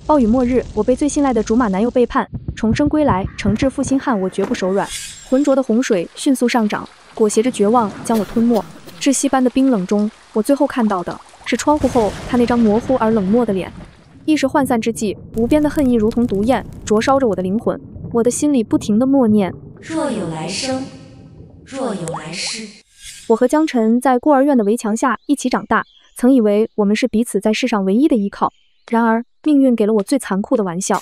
暴雨末日，我被最信賴的竹馬男友背叛，重生歸來，誠摯負心漢，我絕不手軟。渾濁的洪水迅速上漲，裹挾着絕望將我吞沒。窒息般的冰冷中，我最後看到的是窗戶後他那張模糊而冷漠的臉。意識渙散之際，無邊的恨意如同毒焰，灼燒着我的靈魂。我的心裡不停地默念：若有來生，若有來世。我和江晨在孤兒院的圍牆下一起長大，曾以為我們是彼此在世上唯一的依靠。然而，命運給了我最殘酷的玩笑。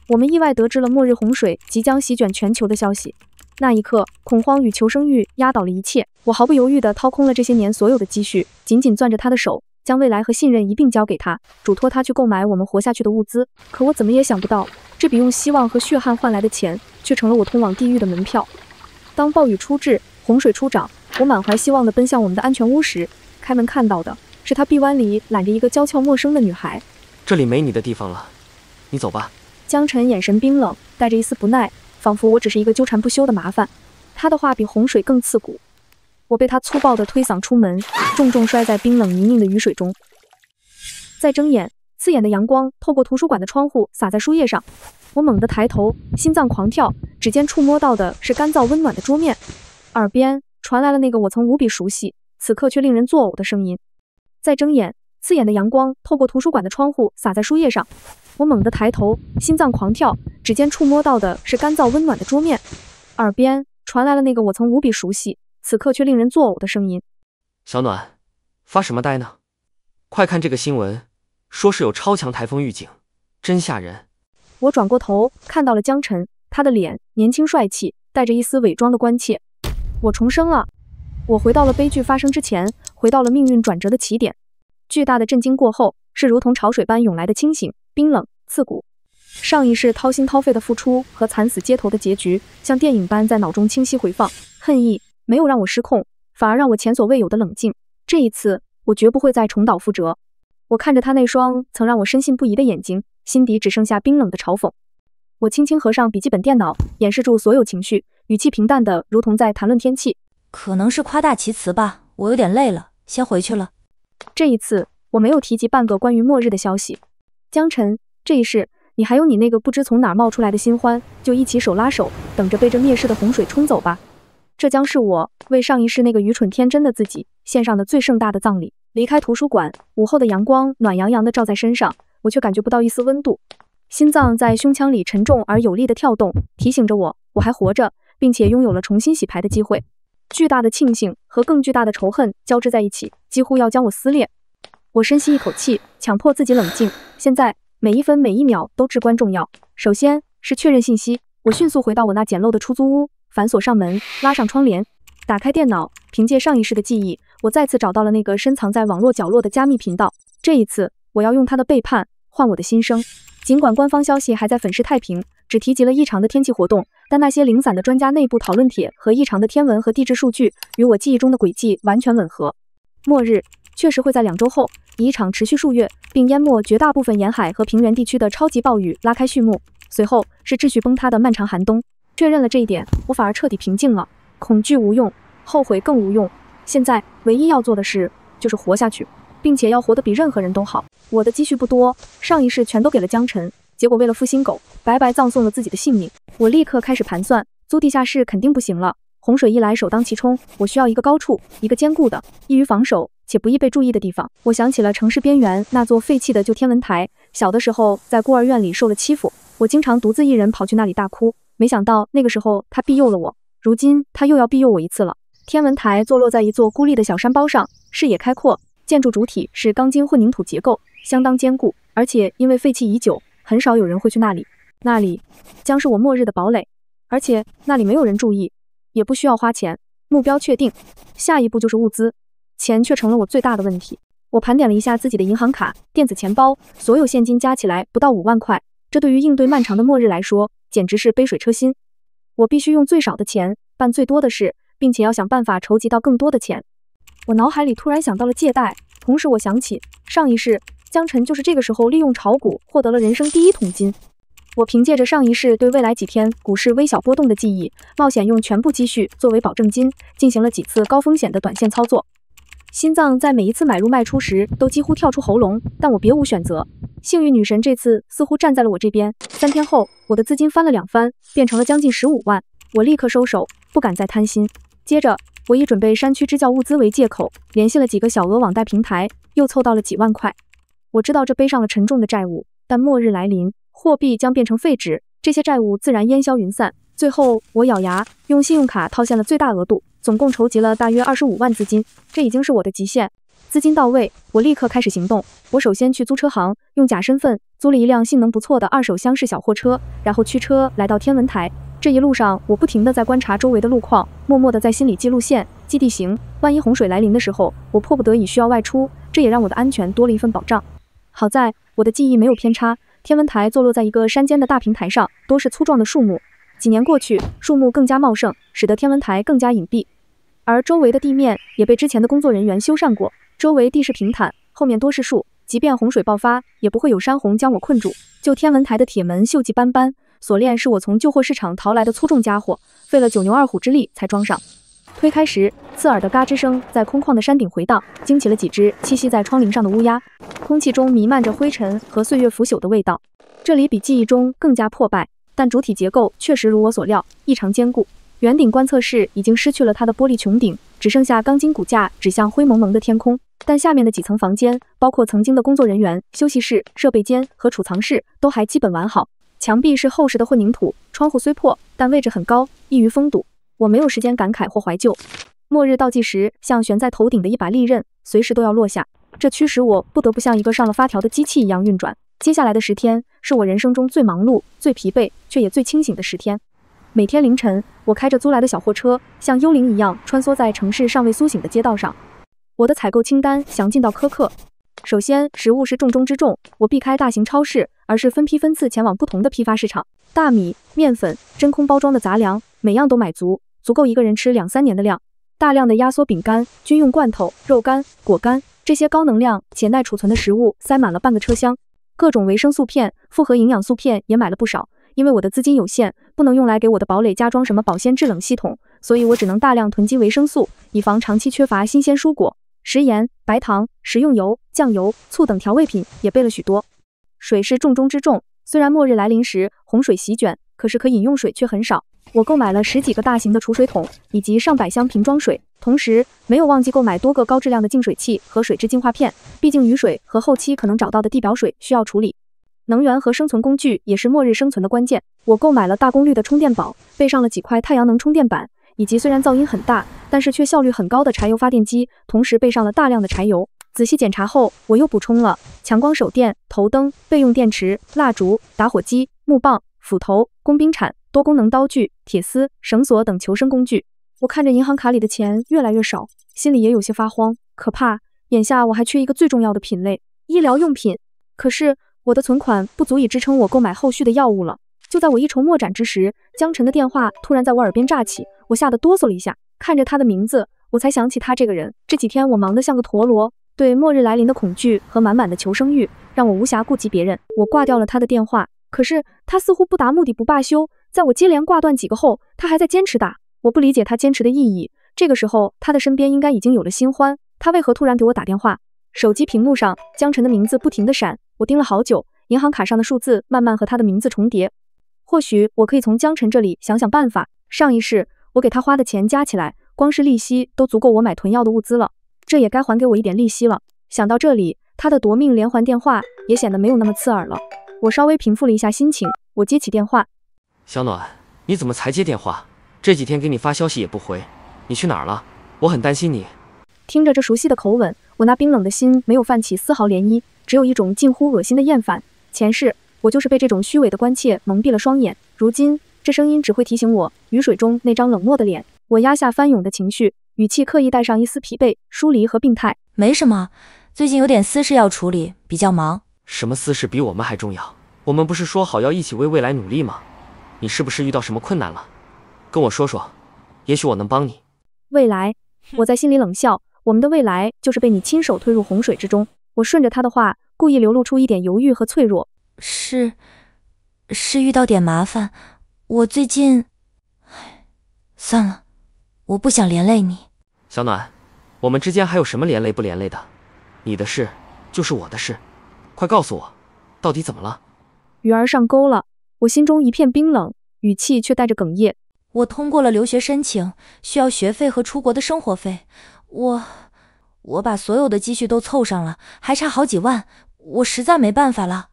我們意外得知了末日洪水即將席捲全球的消息。那一刻，恐慌與求生欲壓倒了一切。我毫不猶豫地掏空了這些年所有的積蓄，緊緊攥着他的手，將未來和信任一併交給他，囑托他去購買我們活下去的物資。可我怎麼也想不到，這筆用希望和血汗換來的錢，卻成了我通往地獄的門票。當暴雨初至，洪水初漲，我滿懷希望地奔向我們的安全屋時，開門看到的是他臂彎裡攬着一個嬌俏陌生的女孩。這裡沒你的地方了，你走吧。江晨眼神冰冷，帶着一絲不耐，仿佛我只是一個糾纏不休的麻煩。他的話比洪水更刺骨。我被他粗暴地推搡出門，重重摔在冰冷泥泞的雨水中。再睜眼，刺眼的陽光透過圖書館的窗戶灑在書頁上。我猛地抬頭，心臟狂跳，指尖觸摸到的是乾燥溫暖的桌面，耳邊傳來了那個我曾無比熟悉，此刻卻令人作嘔的聲音。再睜眼，刺眼的陽光透過圖書馆的窗戶灑在書頁上。我猛地抬頭，心臟狂跳，指尖觸摸到的是乾燥溫暖的桌面，耳邊傳來了那個我曾無比熟悉，此刻卻令人作嘔的聲音。小暖，發什麼呆呢？快看這個新聞，說是有超強颱風預警，真嚇人。我轉過頭，看到了江晨，他的臉年輕帥氣，帶着一絲偽裝的關切。我重生了，我回到了悲劇發生之前，回到了命運轉折的起點。巨大的震驚過後，是如同潮水般湧來的清醒，冰冷刺骨。上一世掏心掏肺的付出和慘死街頭的結局，像電影般在腦中清晰回放。恨意沒有讓我失控，反而讓我前所未有的冷靜。這一次，我絕不會再重蹈覆轍。我看着他那雙曾讓我深信不疑的眼睛，心底只剩下冰冷的嘲諷。我輕輕合上筆記本電腦，掩飾住所有情緒，語氣平淡的如同在談論天氣。可能是誇大其詞吧，我有點累了，先回去了。這一次，我沒有提及半個關於末日的消息。江晨，這一世，你還有你那個不知從哪兒冒出來的新歡，就一起手拉手，等着被這滅世的洪水沖走吧。這將是我為上一世那個愚蠢天真的自己獻上的最盛大的葬禮。離開圖書館，午後的陽光暖洋洋地照在身上，我卻感覺不到一絲溫度。心臟在胸腔裡沉重而有力地跳動，提醒着我還活着，並且擁有了重新洗牌的機會。巨大的慶幸和更巨大的仇恨交織在一起，幾乎要将我撕裂。我深吸一口氣，強迫自己冷靜。現在每一分每一秒都至關重要。首先是確認信息，我迅速回到我那簡陋的出租屋，反鎖上門，拉上窗簾，打開電腦，憑借上一世的記憶，我再次找到了那個深藏在網絡角落的加密頻道。這一次，我要用他的背叛換我的新生。儘管官方消息還在粉飾太平，只提及了異常的天氣活動，但那些零散的專家內部討論帖和異常的天文和地質數據與我記憶中的軌跡完全吻合。末日確實會在2周後，以一場持續數月並淹沒絕大部分沿海和平原地區的超級暴雨拉開序幕。隨後是秩序崩塌的漫長寒冬。確認了這一點，我反而徹底平靜了。恐懼無用，後悔更無用。現在唯一要做的事就是活下去，並且要活得比任何人都好。我的積蓄不多，上一世全都給了江晨，結果為了負心狗，白白葬送了自己的性命。我立刻開始盤算，租地下室肯定不行了。洪水一來，首當其衝，我需要一個高處，一個堅固的、易於防守且不易被注意的地方。我想起了城市邊緣那座廢棄的舊天文台，小的時候在孤兒院裡受了欺負，我經常獨自一人跑去那裡大哭。沒想到那個時候他庇佑了我，如今他又要庇佑我一次了。天文台坐落在一座孤立的小山包上，視野開闊，建築主體是鋼筋混凝土結構，相當堅固，而且因為廢棄已久，很少有人會去那裡。那裡將是我末日的堡壘，而且那裡沒有人注意，也不需要花錢。目標確定，下一步就是物資，錢卻成了我最大的問題。我盤點了一下自己的銀行卡、電子錢包，所有現金加起來不到5萬塊，這對於應對漫長的末日來說，簡直是杯水車薪。我必須用最少的錢辦最多的事，並且要想辦法籌集到更多的錢。我腦海裡突然想到了借貸，同時我想起上一世江晨就是這個時候利用炒股獲得了人生第1桶金。我憑借着上一世對未來幾天股市微小波動的記憶，冒險用全部積蓄作為保證金，進行了幾次高風險的短線操作。心臟在每一次買入賣出時都幾乎跳出喉嚨，但我別無選擇。幸運女神這次似乎站在了我這邊。3天後，我的資金翻了2番，變成了將近15萬。我立刻收手，不敢再貪心。接着，我以準備山區支教物資為借口，聯繫了幾個小額網貸平台，又湊到了幾萬塊。我知道這背上了沉重的債務，但末日來臨，貨幣將變成廢紙，這些債務自然煙消雲散。最後，我咬牙用信用卡套現了最大額度，總共籌集了大約25萬資金，這已經是我的極限。資金到位，我立刻開始行動。我首先去租車行，用假身份租了一輛性能不錯的2手厢式小貨車，然後驅車來到天文台。這一路上，我不停地在觀察周圍的路況，默默地在心裡記路線、記地形。萬一洪水來臨的時候，我迫不得已需要外出，這也讓我的安全多了一份保障。好在我的記憶沒有偏差，天文台坐落在一個山間的大平台上，多是粗壯的樹木。幾年過去，樹木更加茂盛，使得天文台更加隱蔽，而周圍的地面也被之前的工作人員修繕過。周圍地勢平坦，後面多是樹，即便洪水爆發，也不會有山洪將我困住。就天文台的鐵門鏽跡斑斑，鎖鏈是我從舊貨市場淘來的粗重家伙，費了9牛2虎之力才裝上。推開時，刺耳的嘎吱聲在空曠的山頂回盪，驚起了幾隻棲息在窗棂上的烏鴉。空氣中彌漫着灰塵和歲月腐朽的味道。這裡比記憶中更加破敗，但主體結構確實如我所料，異常堅固。圓頂觀測室已經失去了它的玻璃穹頂，只剩下鋼筋骨架指向灰蒙蒙的天空。但下面的幾層房間，包括曾經的工作人員、休息室、設備間和儲藏室，都還基本完好。牆壁是厚實的混凝土，窗戶雖破，但位置很高，易於封堵。我沒有時間感慨或懷舊。末日倒計時像懸在頭頂的一把利刃，隨時都要落下。這驅使我不得不像一個上了發條的機器一樣運轉。接下來的10天是我人生中最忙碌、最疲憊，卻也最清醒的10天。每天凌晨，我開着租來的小貨車，像幽靈一樣穿梭在城市尚未蘇醒的街道上。我的採購清單詳盡到苛刻。首先，食物是重中之重，我避開大型超市，而是分批分次前往不同的批發市场。大米、麵粉、真空包裝的雜糧，每樣都買足，足夠一個人吃2-3年的量。大量的壓縮餅乾、軍用罐頭、肉乾、果乾，這些高能量且耐儲存的食物塞滿了半個車廂。各種維生素片、複合營養素片也買了不少。因為我的資金有限，不能用來給我的堡壘加裝什麼保鮮制冷系統，所以我只能大量囤積維生素，以防長期缺乏新鮮蔬果。食鹽、白糖、食用油、醬油、醋等調味品也備了許多。水是重中之重，雖然末日來臨時洪水席捲，可是可飲用水卻很少。我購買了10幾個大型的儲水桶，以及上百箱瓶裝水，同時沒有忘記購買多個高質量的淨水器和水質淨化片，畢竟雨水和後期可能找到的地表水需要處理。能源和生存工具也是末日生存的關鍵。我購買了大功率的充電寶，備上了幾塊太陽能充電板，以及雖然噪音很大，但是卻效率很高的柴油發電機，同時備上了大量的柴油。仔細檢查後，我又補充了強光手電、頭燈、備用電池、蠟燭、打火機、木棒、斧頭、工兵鏟、多功能刀具、鐵絲、繩索等求生工具。我看着銀行卡裡的錢越來越少，心裡也有些發慌，可怕，眼下我還缺一個最重要的品類——醫療用品。可是我的存款不足以支撐我購買後續的藥物了。就在我一筹莫展之時，江晨的電話突然在我耳邊炸起，我嚇得哆嗦了一下，看着他的名字，我才想起他這個人。這幾天我忙得像個陀螺，對末日來臨的恐懼和滿滿的求生欲，讓我無暇顧及別人。我掛掉了他的電話，可是他似乎不達目的不罷休，在我接連掛斷幾個後，他還在堅持打。我不理解他堅持的意義。這個時候，他的身邊應該已經有了新歡，他為何突然給我打電話？手機屏幕上，江晨的名字不停地閃，我盯了好久，銀行卡上的數字慢慢和他的名字重疊。或許我可以從江晨這裡想想辦法。上一世我給他花的錢加起來，光是利息都足夠我買囤藥的物資了，這也該還給我一點利息了。想到這裡，他的奪命連環電話也顯得沒有那麼刺耳了。我稍微平復了一下心情，我接起電話。小暖，你怎麼才接電話？這幾天給你發消息也不回，你去哪兒了？我很擔心你。聽着這熟悉的口吻，我那冰冷的心沒有泛起絲毫漣漪，只有一種近乎惡心的厭煩。前世我就是被這種虛偽的關切蒙蔽了雙眼，如今這聲音只會提醒我雨水中那張冷漠的臉。我壓下翻湧的情緒，語氣刻意帶上一絲疲憊、疏離和病態。沒什麼，最近有點私事要處理，比較忙。什麼私事比我們還重要？我們不是說好要一起為未來努力嗎？你是不是遇到什麼困難了？跟我說說，也許我能幫你。未來，我在心裡冷笑，我們的未來就是被你親手推入洪水之中。我順着他的話，故意流露出一點猶豫和脆弱。是遇到點麻煩，我最近……算了，我不想連累你。小暖，我們之間還有什麼連累不連累的？你的事就是我的事，快告訴我，到底怎麼了？魚兒上鈎了，我心中一片冰冷，語氣卻帶着哽咽。我通過了留學申請，需要學費和出國的生活費。我把所有的積蓄都湊上了，還差好幾萬，我實在沒辦法了。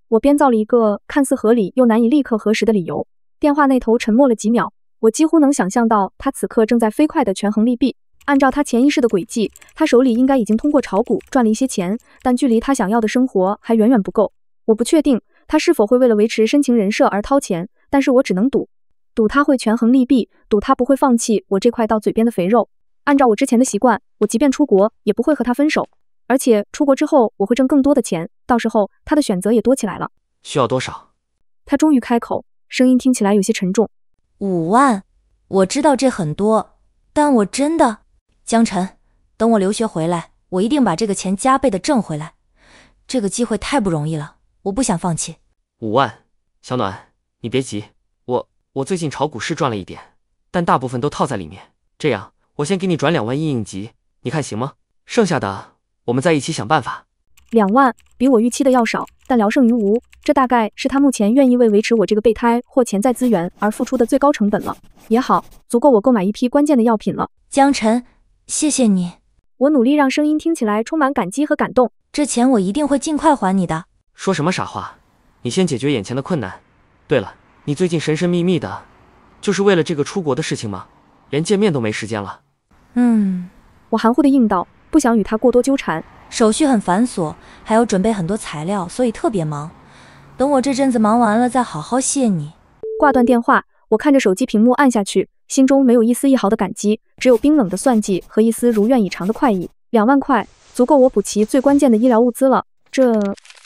我編造了一個看似合理又難以立刻核實的理由。電話那頭沉默了幾秒，我幾乎能想象到他此刻正在飛快地權衡利弊。按照他潛意識的軌跡，他手裡應該已經通過炒股賺了一些錢，但距離他想要的生活還遠遠不夠。我不確定他是否會為了維持深情人設而掏錢，但是我只能賭他會權衡利弊，賭他不會放棄我這塊到嘴邊的肥肉。按照我之前的習慣，我即便出國也不會和他分手，而且出国之後我会掙更多的錢，到時候他的選擇也多起來了。需要多少？他終於開口，聲音听起来有些沉重。5萬，我知道這很多，但我真的……江晨，等我留學回來，我一定把這個錢加倍的掙回來。這個機會太不容易了，我不想放棄。5萬，小暖，你別急，我最近炒股是賺了一點，但大部分都套在裡面。這樣，我先給你轉2萬應急，你看行嗎？剩下的我們再一起想辦法。2萬比我預期的要少，但聊勝於無，這大概是他目前願意為維持我這個備胎或潛在資源而付出的最高成本了。也好，足夠我購買一批關鍵的藥品了。江晨，謝謝你。我努力讓聲音听起來充滿感激和感動。這錢我一定會盡快還你的。說什麼傻話？你先解決眼前的困難。對了，你最近神神秘秘的，就是為了這個出國的事情嗎？連見面都沒時間了。我含糊地應道，不想與他過多糾纏。手續很繁瑣，還要準備很多材料，所以特別忙。等我這陣子忙完了再好好謝你。掛斷電話，我看着手機屏幕按下去，心中沒有一絲一毫的感激，只有冰冷的算計和一絲如願以償的快意。2萬塊足夠我補齊最關鍵的醫療物資了，這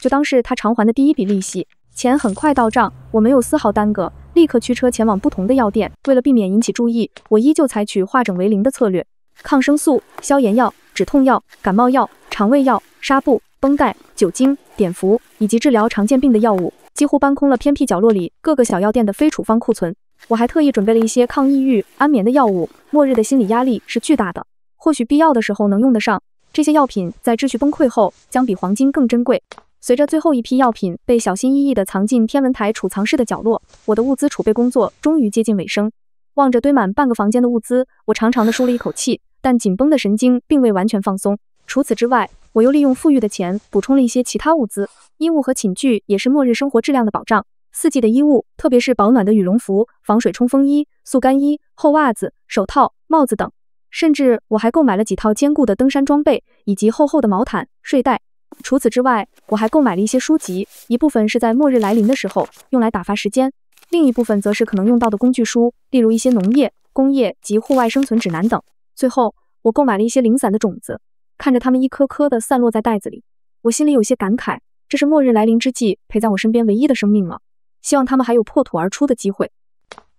就當是他償還的第一筆利息。錢很快到賬，我沒有絲毫耽擱，立刻驅車前往不同的藥店。為了避免引起注意，我依舊採取化整為零的策略。抗生素、消炎藥、止痛藥、感冒藥、腸胃藥、紗布、繃帶、酒精、碘伏以及治療常見病的藥物，幾乎搬空了偏僻角落裡各個小藥店的非處方庫存。我還特意準備了一些抗抑鬱、安眠的藥物。末日的心理壓力是巨大的，或許必要的時候能用得上。這些藥品在秩序崩潰後，將比黃金更珍貴。隨着最後一批藥品被小心翼翼地藏進天文台儲藏室的角落，我的物資儲備工作終於接近尾聲。望着堆滿半個房間的物資，我長長地舒了一口氣，但緊繃的神經並未完全放鬆。除此之外，我又利用富裕的錢補充了一些其他物資，衣物和寢具也是末日生活質量的保障。4季的衣物，特別是保暖的羽絨服、防水冲鋒衣、速乾衣、厚襪子、手套、帽子等，甚至我還購買了幾套堅固的登山裝備以及厚厚的毛毯、睡袋。除此之外，我還購買了一些書籍，一部分是在末日来臨的時候用來打發時間，另一部分則是可能用到的工具書，例如一些農業、工業及戶外生存指南等。最後，我購買了一些零散的種子，看着它們一顆顆地散落在袋子裡，我心裡有些感慨，這是末日來臨之際陪在我身邊唯一的生命了。希望它們還有破土而出的機會。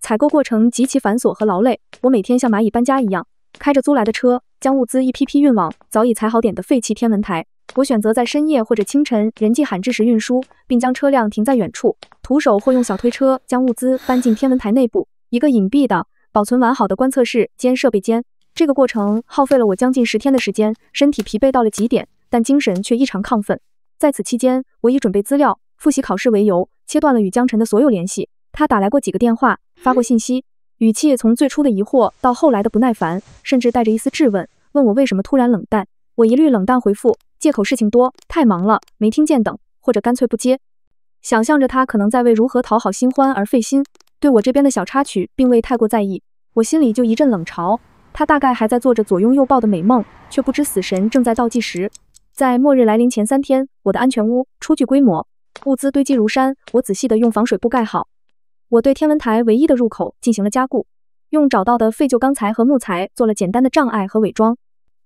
採購過程極其繁瑣和勞累，我每天像螞蟻搬家一樣，開着租來的車，將物資一批批運往早已踩好點的廢棄天文台。我選擇在深夜或者清晨人跡罕至時運輸，並將車輛停在遠處，徒手或用小推車將物資搬進天文台內部一個隱蔽的、保存完好的觀測室兼設備間。這個過程耗費了我將近10天的時間，身體疲憊到了極點，但精神卻異常亢奮。在此期間，我以準備資料、複習考試為由，切斷了與江晨的所有聯繫。他打來過幾個電話，發過信息，語氣從最初的疑惑到後來的不耐煩，甚至帶着一絲質問，問我為什麼突然冷淡。我一律冷淡回復，借口事情多，太忙了，沒聽見等，或者乾脆不接。想象着他可能在為如何討好新歡而費心，對我這邊的小插曲並未太過在意，我心裡就一陣冷潮。他大概還在做着左擁右抱的美夢，卻不知死神正在倒計時。在末日來臨前3天，我的安全屋初具規模，物資堆積如山，我仔細地用防水布蓋好。我對天文台唯一的入口進行了加固，用找到的廢舊鋼材和木材做了簡單的障礙和偽裝。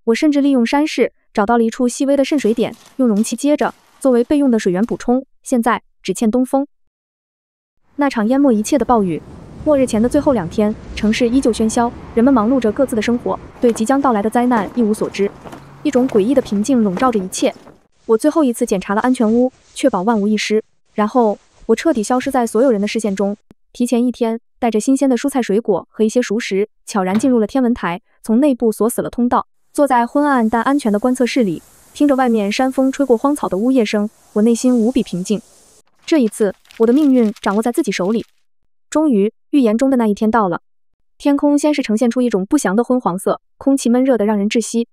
我甚至利用山勢找到了一處細微的滲水點，用容器接着，作為備用的水源補充。現在只欠東風。那場淹沒一切的暴雨，末日前的最後2天，城市依舊喧囂，人們忙碌着各自的生活，對即將到來的災難一無所知。一種詭異的平靜籠罩着一切。我最後一次檢查了安全屋，確保萬無一失，然後我徹底消失在所有人的視線中。提前1天，帶着新鮮的蔬菜水果和一些熟食，悄然進入了天文台，從內部鎖死了通道。坐在昏暗但安全的觀測室裡，聽着外面山風吹過荒草的嗚咽聲，我內心無比平靜。這一次，我的命運掌握在自己手裡。終於，預言中的那一天到了。天空先是呈現出一種不祥的昏黃色，空氣悶熱得讓人窒息。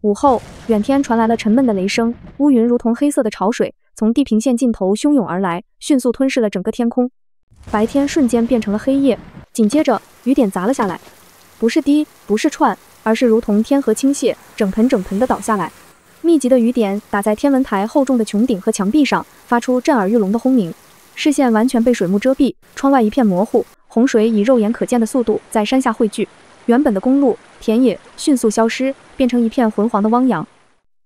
午後，遠天傳來了沉悶的雷聲，烏雲如同黑色的潮水，從地平線盡頭洶湧而來，迅速吞噬了整個天空。白天瞬間變成了黑夜，緊接着雨點砸了下來，不是滴，不是串，而是如同天河傾瀉，整盆整盆的倒下來。密集的雨點打在天文台厚重的穹頂和牆壁上，發出震耳欲聾的轟鳴。視線完全被水幕遮蔽，窗外一片模糊，洪水以肉眼可見的速度在山下匯聚，原本的公路、田野迅速消失，變成一片渾黃的汪洋。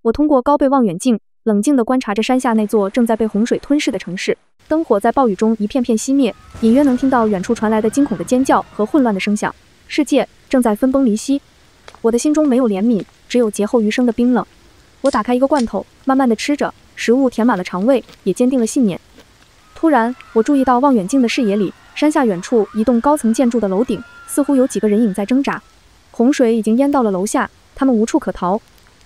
我通過高倍望遠鏡，冷靜地觀察着山下那座正在被洪水吞噬的城市，燈火在暴雨中一片片熄滅，隱約能聽到遠處傳來的驚恐的尖叫和混亂的聲響。世界正在分崩離析，我的心中沒有憐憫，只有劫後餘生的冰冷。我打開一個罐頭，慢慢地吃着，食物填滿了腸胃，也堅定了信念。突然，我注意到望遠鏡的視野裡，山下遠處一棟高層建築的樓頂，似乎有幾個人影在掙扎。洪水已經淹到了樓下，他們無處可逃，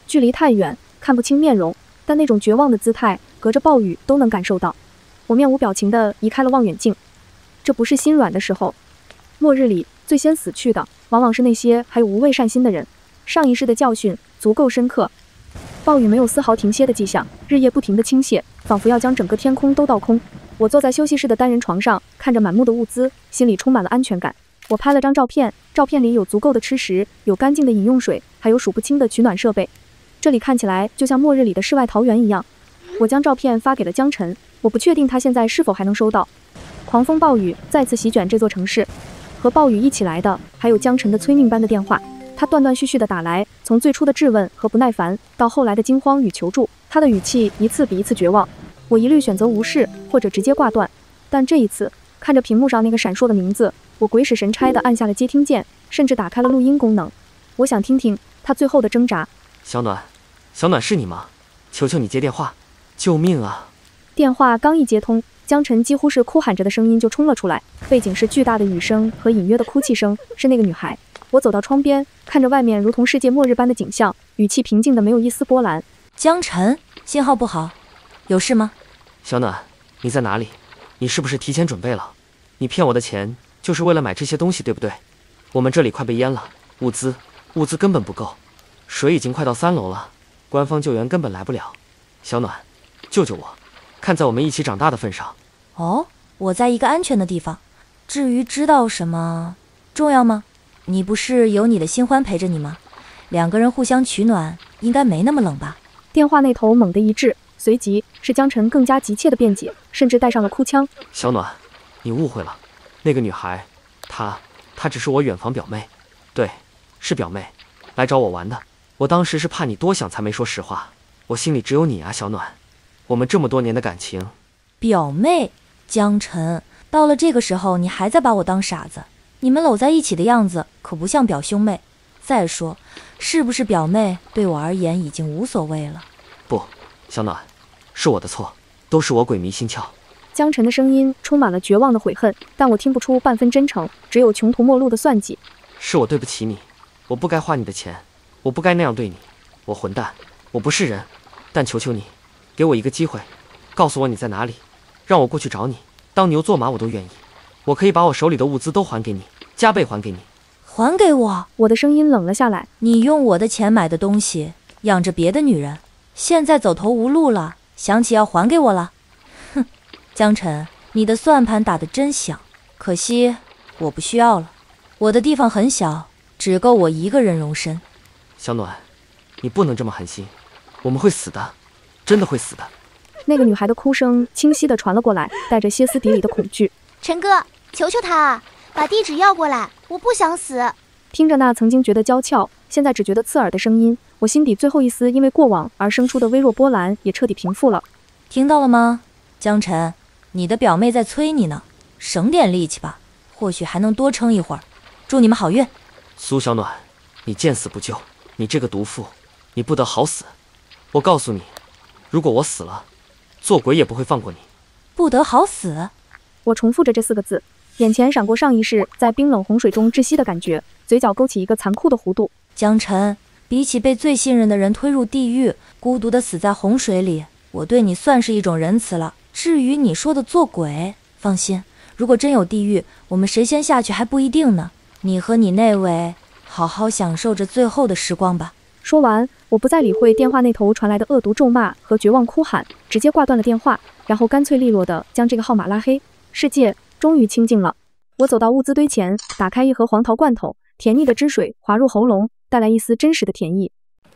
距離太遠，看不清面容，但那種絕望的姿態，隔着暴雨都能感受到。我面無表情地移開了望遠鏡。這不是心軟的時候。末日裡，最先死去的，往往是那些還有無畏善心的人。上一世的教訓足夠深刻。暴雨沒有絲毫停歇的跡象，日夜不停地傾瀉，仿佛要將整個天空都倒空。我坐在休息室的單人床上，看着滿目的物資，心裡充滿了安全感。我拍了張照片，照片裡有足夠的吃食，有乾淨的飲用水，還有數不清的取暖設備。這裡看起來就像末日裡的世外桃源一樣。我將照片發給了江晨，我不確定他現在是否還能收到。狂風暴雨再次席捲這座城市，和暴雨一起來的還有江晨的催命般的電話。他斷斷續續地打來，從最初的質問和不耐煩，到後來的驚慌與求助，他的語氣一次比一次絕望。我一律選擇無視或者直接掛斷，但這一次看着屏幕上那個閃爍的名字，我鬼使神差地按下了接聽鍵，甚至打開了錄音功能。我想聽聽他最後的掙扎。小暖，小暖是你嗎？求求你接電話，救命啊！電話剛一接通，江晨幾乎是哭喊着的聲音就衝了出來，背景是巨大的雨聲和隱約的哭泣聲，是那個女孩。我走到窗邊，看着外面如同世界末日般的景象，語氣平靜的沒有一絲波瀾。江晨，信號不好，有事嗎？小暖，你在哪裡？你是不是提前準備了？你騙我的錢就是為了買這些東西，對不对？我們這裡快被淹了，物資根本不夠，水已經快到3樓了，官方救援根本來不了。小暖，救救我！看在我們一起長大的份上。哦，我在一個安全的地方。至於知道什麼重要嗎？你不是有你的新歡陪着你嗎？2個人互相取暖，應該沒那麼冷吧？電話那頭猛地一滯，隨即是江晨更加急切的辯解，甚至帶上了哭腔。小暖，你誤會了，那個女孩，她只是我遠房表妹，對，是表妹，來找我玩的。我當時是怕你多想才沒說實話，我心裡只有你啊，小暖。我們這麼多年的感情。表妹，江晨，到了這個時候你還在把我當傻子？你們摟在一起的樣子可不像表兄妹。再說，是不是表妹對我而言已經無所謂了。不，小暖，是我的錯，都是我鬼迷心竅。江晨的聲音充滿了絕望的悔恨，但我聽不出半分真誠，只有窮途末路的算計。是我對不起你，我不該花你的錢，我不該那樣對你，我混蛋，我不是人。但求求你，給我一個機會，告訴我你在哪裡，讓我過去找你，當牛做馬我都願意。我可以把我手裡的物資都還給你，加倍還給你。還給我？我的聲音冷了下來。你用我的錢買的東西，養着別的女人，現在走投無路了，想起要還給我了？哼，江晨，你的算盤打得真響，可惜我不需要了。我的地方很小，只夠我一個人容身。小暖，你不能這麼狠心，我們會死的，真的會死的。那個女孩的哭聲清晰地傳了過來，帶着歇斯底里的恐懼。陳哥，求求他啊，把地址要過來，我不想死。聽着那曾經覺得嬌俏，現在只覺得刺耳的聲音，我心底最後一絲因為過往而生出的微弱波瀾也徹底平復了。聽到了嗎，江晨，你的表妹在催你呢，省點力氣吧，或許還能多撐一會兒。祝你們好運。蘇小暖，你見死不救，你這個毒婦，你不得好死。我告訴你，如果我死了，做鬼也不會放過你。不得好死。我重複着這4個字，眼前閃過上一世在冰冷洪水中窒息的感覺，嘴角勾起一個殘酷的弧度。江晨，比起被最信任的人推入地獄，孤獨地死在洪水裡，我對你算是一種仁慈了。至於你說的做鬼，放心，如果真有地獄，我們誰先下去還不一定呢。你和你那位好好享受着最後的時光吧。說完，我不再理会電話那頭傳來的惡毒咒罵和絕望哭喊，直接掛斷了電話，然後乾脆利落地將這個號碼拉黑。世界終於清靜了。我走到物資堆前，打開一盒黃桃罐頭，甜膩的汁水滑入喉嚨，帶來一絲真實的甜意。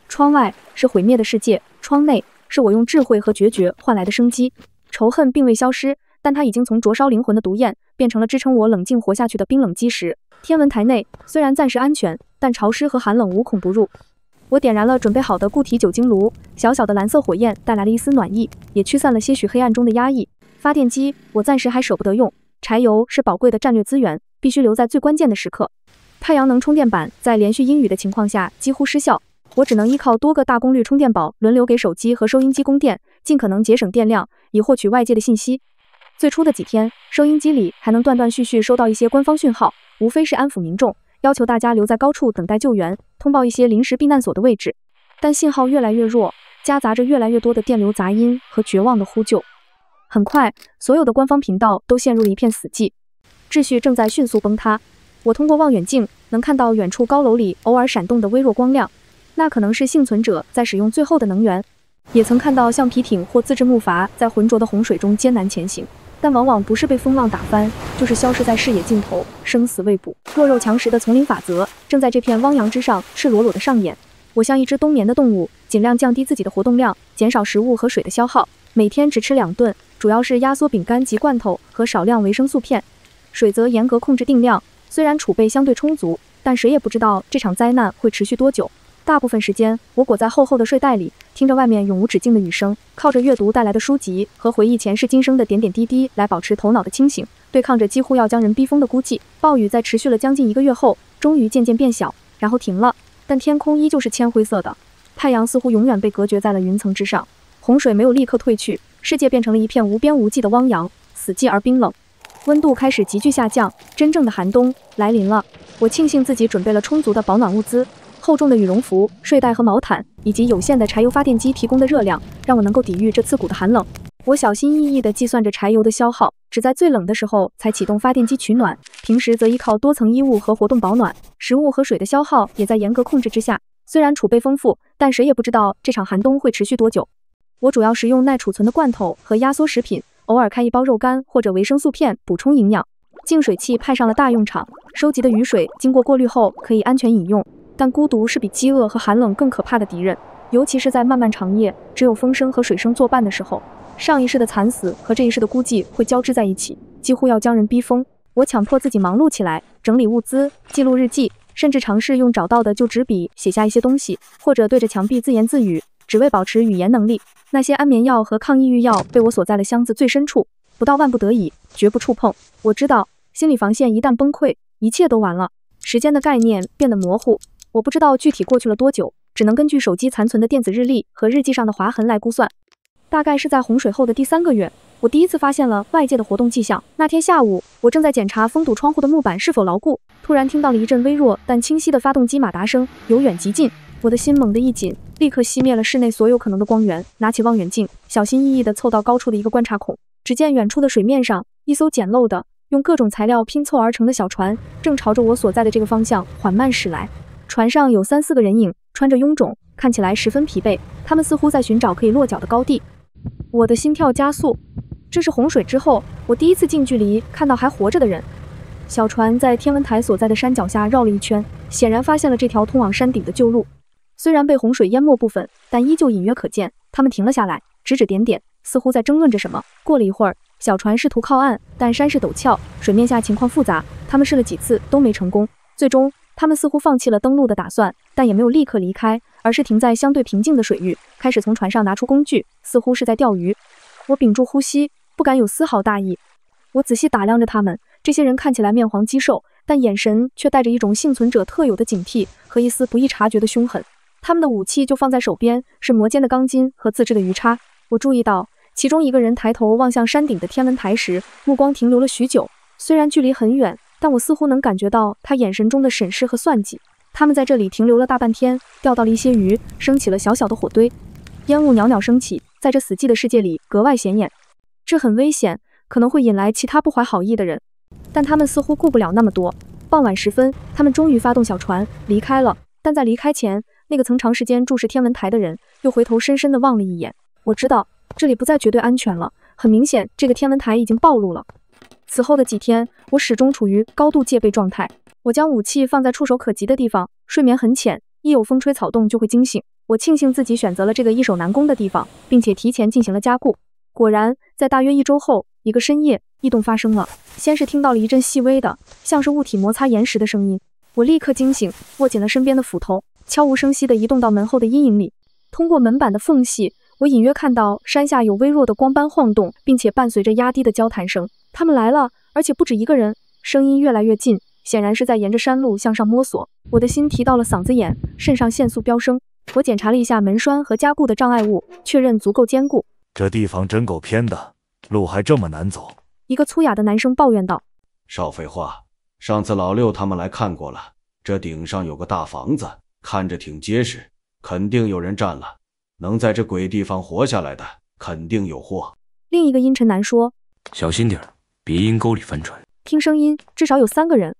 窗外是毀滅的世界，窗內是我用智慧和決絕換來的生機。仇恨並未消失，但它已經從灼燒靈魂的毒焰變成了支撐我冷靜活下去的冰冷基石。天文台內雖然暫時安全，但潮濕和寒冷無孔不入。我點燃了準備好的固體酒精爐，小小的藍色火焰帶來了一絲暖意，也驅散了些許黑暗中的壓抑。發電機我暫時還捨不得用，柴油是寶貴的戰略資源，必須留在最關鍵的時刻。太陽能充電板在連續陰雨的情況下幾乎失效，我只能依靠多個大功率充電寶輪流給手機和收音機供電，盡可能節省電量，以獲取外界的信息。最初的幾天，收音機裡還能斷斷續續收到一些官方訊號，無非是安撫民众，要求大家留在高處等待救援，通報一些臨时避難所的位置。但信號越來越弱，夾雜着越來越多的電流雜音和絕望的呼救。很快，所有的官方頻道都陷入了一片死寂，秩序正在迅速崩塌。我通過望遠鏡能看到遠處高樓裡偶爾閃動的微弱光亮，那可能是幸存者在使用最後的能源。也曾看到橡皮艇或自制木筏在渾濁的洪水中艱難前行，但往往不是被風浪打翻，就是消失在視野盡頭，生死未卜。弱肉強食的叢林法則正在這片汪洋之上赤裸裸地上演。我像一隻冬眠的動物，盡量降低自己的活動量，減少食物和水的消耗，每天只吃2頓，主要是壓縮餅乾及罐頭和少量維生素片。水則嚴格控制定量，雖然儲備相對充足，但誰也不知道這場災難會持續多久。大部分時間，我裹在厚厚的睡袋裡，聽着外面永無止境的雨聲，靠着閱讀帶來的書籍和回憶前世今生的點點滴滴來保持頭腦的清醒，對抗着幾乎要將人逼瘋的孤寂。暴雨在持續了將近1個月後，終於漸漸變小，然後停了，但天空依舊是鉛灰色的，太陽似乎永遠被隔絕在了雲層之上。洪水沒有立刻退去，世界變成了一片無邊無際的汪洋，死寂而冰冷。溫度開始急劇下降，真正的寒冬來臨了。我慶幸自己準備了充足的保暖物資，厚重的羽絨服、睡袋和毛毯，以及有限的柴油發電機提供的熱量，讓我能夠抵禦這刺骨的寒冷。我小心翼翼地計算着柴油的消耗，只在最冷的時候才啟動發電機取暖，平時則依靠多層衣物和活動保暖。食物和水的消耗也在嚴格控制之下，雖然儲備豐富，但誰也不知道這場寒冬會持續多久。我主要食用耐儲存的罐頭和壓縮食品，偶爾開一包肉乾或者維生素片補充營養。净水器派上了大用場，收集的雨水經過過濾後可以安全飲用。但孤獨是比飢餓和寒冷更可怕的敵人，尤其是在漫漫長夜，只有風聲和水聲作伴的時候。上一世的慘死和這一世的孤寂會交織在一起，幾乎要將人逼瘋。我強迫自己忙碌起來，整理物資，記錄日記，甚至嘗試用找到的舊紙筆寫下一些東西，或者對着牆壁自言自語，只為保持語言能力。那些安眠藥和抗抑鬱藥被我锁在了箱子最深處，不到萬不得已，絕不觸碰。我知道，心理防線一旦崩潰，一切都完了。時間的概念變得模糊，我不知道具體過去了多久，只能根據手機殘存的電子日曆和日記上的劃痕來估算。大概是在洪水後的第3個月，我第一次發現了外界的活動跡象。那天下午，我正在檢查封堵窗戶的木板是否牢固，突然聽到了一陣微弱但清晰的發動機馬達聲，由遠及近。我的心猛地一緊，立刻熄滅了室內所有可能的光源，拿起望遠鏡，小心翼翼地湊到高處的一個觀察孔。只見遠處的水面上，一艘簡陋的用各種材料拼湊而成的小船，正朝着我所在的這個方向緩慢駛來。船上有3、4個人影，穿着臃腫，看起來十分疲憊，他們似乎在尋找可以落腳的高地。我的心跳加速，這是洪水之後我第一次近距離看到還活着的人。小船在天文台所在的山腳下繞了一圈，顯然發現了這條通往山頂的舊路。雖然被洪水淹沒部分，但依舊隱約可見。他們停了下來，指指點點，似乎在爭論着什麼。過了一會兒，小船試圖靠岸，但山勢陡峭，水面下情況複雜，他們試了幾次都沒成功。最終，他們似乎放棄了登陸的打算，但也沒有立刻離開，而是停在相對平靜的水域，開始從船上拿出工具，似乎是在釣魚。我屏住呼吸，不敢有絲毫大意。我仔細打量着他們，這些人看起來面黃肌瘦，但眼神卻帶着一種幸存者特有的警惕和一絲不易察覺的兇狠。他們的武器就放在手邊，是磨尖的鋼筋和自制的魚叉。我注意到，其中一個人抬頭望向山頂的天文台時，目光停留了許久。雖然距離很遠，但我似乎能感覺到他眼神中的審視和算計。他們在這裡停留了大半天，釣到了一些魚，升起了小小的火堆，煙霧裊裊升起，在這死寂的世界裡格外顯眼。這很危險，可能會引來其他不懷好意的人，但他们似乎顧不了那麼多。傍晚時分，他們終於發動小船離開了，但在離開前，那個曾長時間注視天文台的人又回頭深深地望了一眼。我知道這裡不再絕對安全了，很明顯，這個天文台已經暴露了。此後的幾天，我始終處於高度戒備狀態。我將武器放在觸手可及的地方，睡眠很淺，一有風吹草動就會驚醒。我慶幸自己選擇了這個易守難攻的地方，並且提前進行了加固。果然，在大約1周後，一個深夜，異動發生了。先是聽到了一陣細微的，像是物體摩擦岩石的聲音。我立刻驚醒，握緊了身邊的斧頭，悄無聲息地移動到門後的陰影裡。通過門板的縫隙，我隱約看到山下有微弱的光斑晃動，並且伴隨着壓低的交談聲。他們來了，而且不止一個人，聲音越來越近，顯然是在沿着山路向上摸索。我的心提到了嗓子眼，腎上腺素飆升。我檢查了一下門栓和加固的障礙物，確認足夠堅固。這地方真夠偏的，路還這麼難走。一個粗啞的男生抱怨道。少廢話，上次老六他們來看過了，這頂上有個大房子，看着挺結實，肯定有人占了。能在這鬼地方活下來的，肯定有禍。另一個陰沉男說。小心點，別陰溝裡翻船。聽聲音，至少有3個人。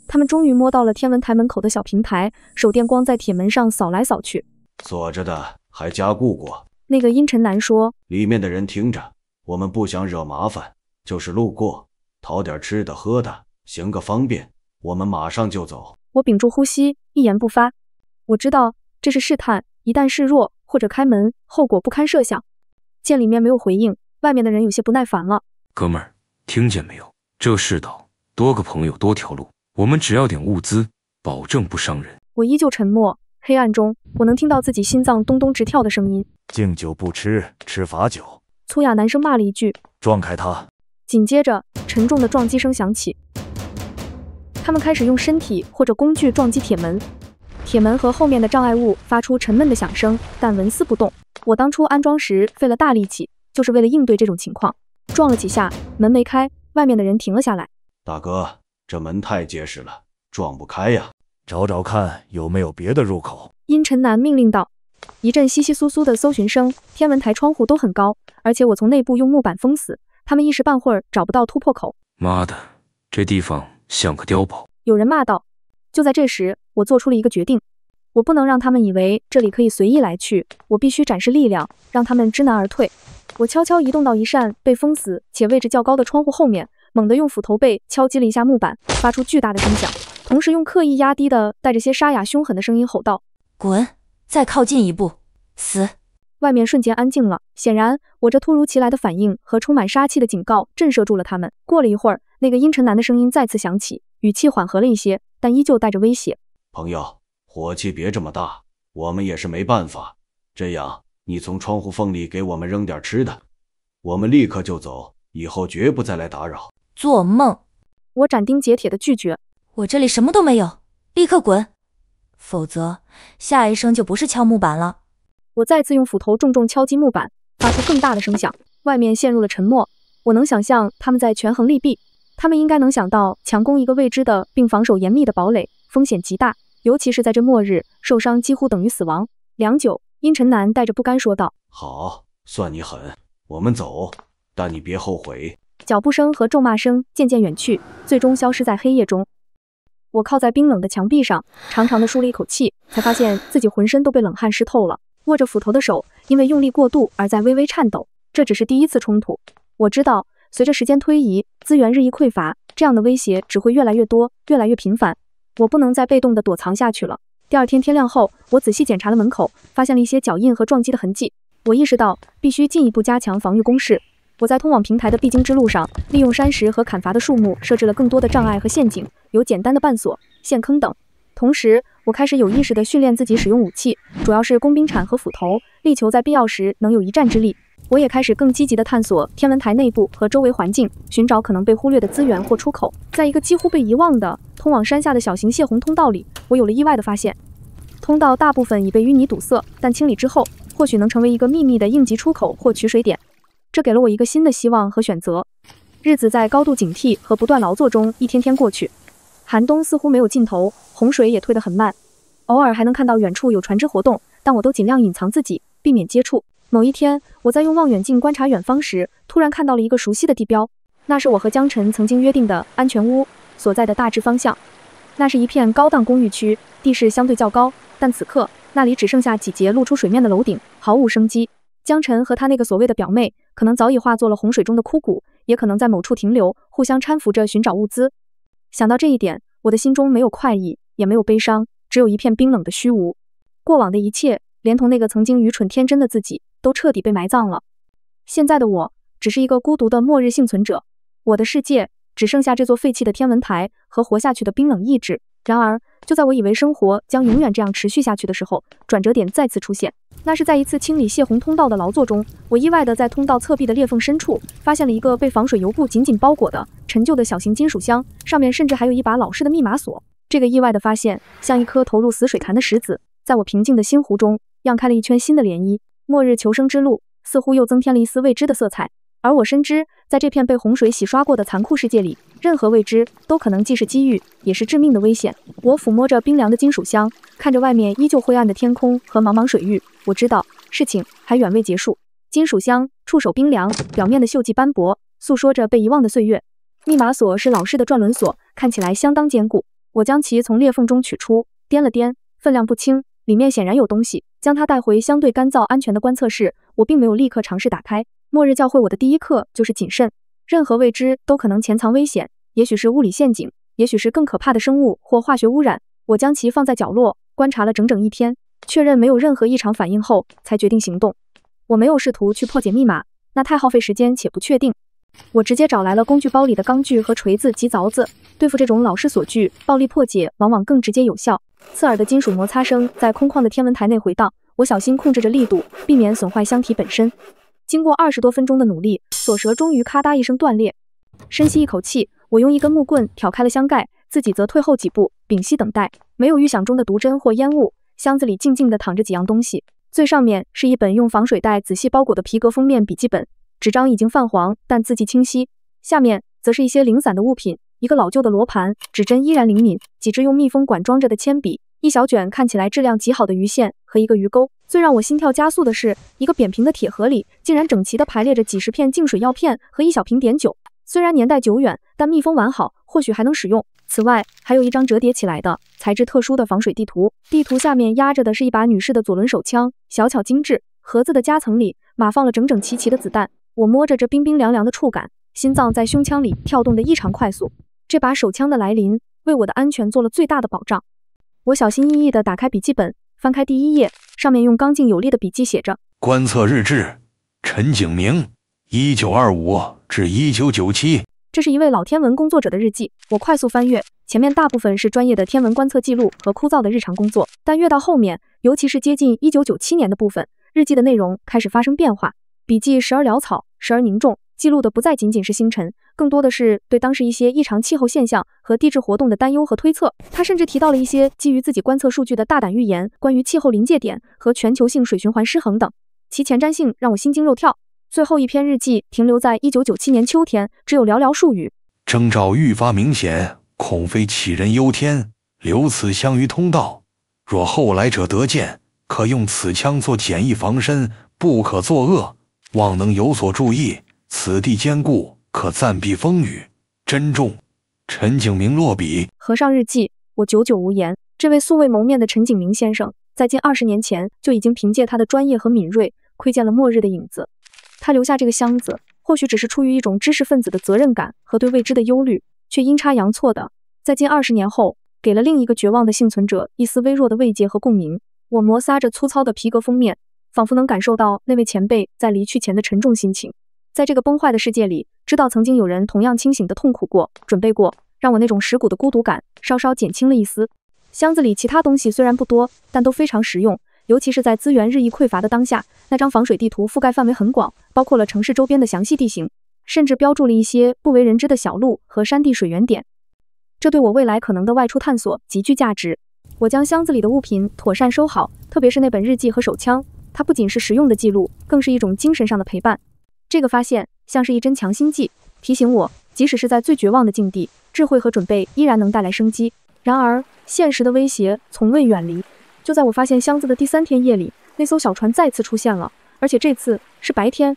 他們終於摸到了天文台門口的小平台，手電光在鐵門上掃來掃去。鎖着的，還加固過。那個陰沉男說。裡面的人聽着，我們不想惹麻煩，就是路過，討點吃的喝的，行個方便，我們馬上就走。我屏住呼吸，一言不發。我知道這是試探，一旦示弱或者開門，後果不堪設想。見裡面沒有回應，外面的人有些不耐煩了。哥們兒，聽見沒有？這世道，多個朋友多條路，我們只要點物資，保證不傷人。我依舊沉默，黑暗中我能聽到自己心臟咚咚直跳的聲音。敬酒不吃，吃罰酒。粗啞男生罵了一句，撞開他。緊接着沉重的撞擊聲響起，他們開始用身體或者工具撞擊鐵門，鐵門和後面的障礙物發出沉悶的響聲，但紋絲不動。我當初安裝時費了大力氣，就是為了應對這種情況。撞了幾下，門沒開，外面的人停了下來。大哥，這門太結實了，撞不開呀。找找看有沒有別的入口。陰沉男命令道。一陣窸窸窣窣的搜尋聲，天文台窗戶都很高，而且我從內部用木板封死，他們一時半會兒找不到突破口。媽的，這地方像個碉堡。有人罵道。就在這時，我做出了一個決定，我不能讓他們以為這裡可以隨意來去，我必須展示力量，讓他們知難而退。我悄悄移動到一扇被封死且位置較高的窗戶後面，猛地用斧頭背敲擊了一下木板，發出巨大的聲響，同時用刻意壓低的帶着些沙啞凶狠的聲音吼道：滾！再靠近一步，死！外面瞬間安靜了，顯然我這突如其來的反應和充滿殺氣的警告震懾住了他們。過了一會兒，那個陰沉男的聲音再次響起，語氣緩和了一些，但依舊帶着威脅。朋友，火氣別這麼大，我們也是沒辦法。這樣，你從窗戶縫裡給我們扔點吃的，我們立刻就走，以後絕不再來打擾。做夢！我斬釘截鐵地拒絕。我這裡什麼都沒有，立刻滾！否則，下一聲就不是敲木板了。我再次用斧頭重重敲擊木板，發出更大的聲響。外面陷入了沉默。我能想象他們在權衡利弊，他們應該能想到強攻一個未知的並防守嚴密的堡壘，風險極大，尤其是在這末日，受傷幾乎等於死亡。良久，陰沉男帶着不甘說道：好，算你狠，我們走，但你別後悔。腳步聲和咒罵聲漸漸遠去，最終消失在黑夜中。我靠在冰冷的牆壁上，長長的舒了一口氣，才發現自己渾身都被冷汗濕透了。握着斧頭的手因為用力過度而在微微顫抖。這只是第一次衝突，我知道隨着時間推移，資源日益匱乏，這樣的威脅只會越來越多，越來越頻繁。我不能再被動地躲藏下去了。第二天天亮後，我仔細檢查了門口，發現了一些腳印和撞擊的痕跡。我意識到必須進一步加強防禦工事。我在通往平台的必經之路上，利用山石和砍伐的樹木設置了更多的障礙和陷阱，有簡單的絆索、陷坑等。同時，我開始有意識地訓練自己使用武器，主要是工兵鏟和斧頭，力求在必要時能有一戰之力。我也開始更積極地探索天文台內部和周圍環境，尋找可能被忽略的資源或出口。在一個幾乎被遺忘的通往山下的小型泄洪通道裡，我有了意外的發現。通道大部分已被淤泥堵塞，但清理之後，或許能成為一個秘密的應急出口或取水點。這給了我一個新的希望和選擇。日子在高度警惕和不斷勞作中一天天過去，寒冬似乎沒有盡頭，洪水也退得很慢。偶爾還能看到遠處有船只活動，但我都盡量隱藏自己，避免接觸。某一天，我在用望遠鏡觀察遠方時，突然看到了一個熟悉的地標，那是我和江晨曾經約定的安全屋所在的大致方向。那是一片高檔公寓區，地勢相對較高，但此刻那裡只剩下幾節露出水面的樓頂，毫無生機。江晨和他那個所謂的表妹，可能早已化作了洪水中的枯骨，也可能在某處停留，互相攙扶着尋找物資。想到這一點，我的心中沒有快意，也沒有悲傷，只有一片冰冷的虛無。過往的一切，連同那個曾經愚蠢天真的自己，都徹底被埋葬了。現在的我，只是一個孤獨的末日幸存者。我的世界只剩下這座廢棄的天文台和活下去的冰冷意志。然而，就在我以為生活將永遠這樣持續下去的時候，轉折點再次出現。那是在一次清理泄洪通道的勞作中，我意外地在通道側壁的裂縫深處，發現了一個被防水油布緊緊包裹的陳舊的小型金屬箱，上面甚至還有一把老式的密碼鎖。這個意外的發現，像一顆投入死水潭的石子，在我平靜的心湖中漾開了一圈新的漣漪。末日求生之路似乎又增添了一絲未知的色彩。而我深知，在這片被洪水洗刷過的殘酷世界裡，任何未知都可能既是機遇，也是致命的危險。我撫摸着冰涼的金屬箱，看着外面依舊灰暗的天空和茫茫水域，我知道事情還遠未結束。金屬箱觸手冰涼，表面的鏽跡斑駁，訴說着被遺忘的歲月。密碼鎖是老式的轉輪鎖，看起來相當堅固。我將其從裂縫中取出，掂了掂，分量不輕，裡面顯然有東西。將它帶回相对乾燥安全的觀測室，我並沒有立刻嘗試打開。末日教會我的第一課就是謹慎，任何未知都可能潛藏危險，也許是物理陷阱，也許是更可怕的生物或化學污染。我將其放在角落，觀察了整整一天，確認沒有任何異常反應後，才決定行動。我沒有試圖去破解密碼，那太耗費時間且不確定。我直接找來了工具包裡的鋼鋸和錘子及鑿子。對付這種老式鎖具，暴力破解往往更直接有效。刺耳的金屬摩擦聲在空曠的天文台內回盪，我小心控制着力度，避免損壞箱體本身。經過20多分鐘的努力，鎖舌終於咔嗒一聲斷裂。深吸一口氣，我用一根木棍挑開了箱蓋，自己則退後幾步，屏息等待。沒有預想中的毒針或煙霧，箱子裡靜靜地躺着幾樣東西。最上面是一本用防水袋仔細包裹的皮革封面筆記本，紙張已經泛黃，但字跡清晰。下面則是一些零散的物品，一個老舊的羅盤，指針依然靈敏，幾支用密封管裝着的鉛筆，一小卷看起來質量極好的魚線和一個魚鈎。最讓我心跳加速的是，一個扁平的鐵盒裡竟然整齊地排列着幾十片淨水藥片和一小瓶碘酒。雖然年代久遠，但密封完好，或許還能使用。此外，還有一張折疊起來的、材質特殊的防水地圖。地圖下面壓着的是一把女士的左輪手槍，小巧精緻。盒子的夾層裡碼放了整整齊齊的子彈。我摸着這冰冰涼涼的觸感，心臟在胸腔裡跳動得異常快速。這把手槍的來臨，為我的安全做了最大的保障。我小心翼翼地打開筆記本，翻開第一頁，上面用剛勁有力的筆記寫着：觀測日誌，陳景明，1925至1997。這是一位老天文工作者的日記。我快速翻閱，前面大部分是專業的天文觀測記錄和枯燥的日常工作，但越到後面，尤其是接近1997年的部分，日記的內容開始發生變化。筆記時而潦草，時而凝重，記錄的不再僅僅是星辰，更多的是對當時一些異常氣候現象和地質活動的擔憂和推測。他甚至提到了一些基於自己觀測數據的大膽預言，關於氣候臨界點和全球性水循環失衡等，其前瞻性讓我心驚肉跳。最後一篇日記停留在1997年秋天，只有寥寥數語：徵兆愈發明顯，恐非杞人憂天，留此箱於通道。若後來者得見，可用此槍做簡易防身，不可作惡。望能有所注意，此地堅固，可暫避風雨。珍重，陳景明落筆。合上日記，我久久無言。這位素未謀面的陳景明先生，在近20年前就已經憑借他的專業和敏銳，窺見了末日的影子。他留下這個箱子，或許只是出於一種知識分子的責任感和對未知的憂慮，卻陰差陽錯的，在近20年後，給了另一個絕望的幸存者一絲微弱的慰藉和共鳴。我摩挲着粗糙的皮革封面，仿佛能感受到那位前輩在離去前的沉重心情。在這個崩壞的世界裡，知道曾經有人同樣清醒地痛苦過、準備過，讓我那種蝕骨的孤獨感稍稍減輕了一絲。箱子裡其他東西雖然不多，但都非常實用，尤其是在資源日益匱乏的當下。那張防水地圖覆蓋範圍很廣，包括了城市周邊的詳細地形，甚至標注了一些不為人知的小路和山地水源點。這對我未來可能的外出探索極具價值。我將箱子裡的物品妥善收好，特別是那本日記和手槍，它不僅是實用的記錄，更是一種精神上的陪伴。這個發現像是一針強心劑，提醒我，即使是在最絕望的境地，智慧和準備依然能帶來生機。然而，現實的威脅從未遠離。就在我發現箱子的第3天夜裡，那艘小船再次出現了，而且這次是白天。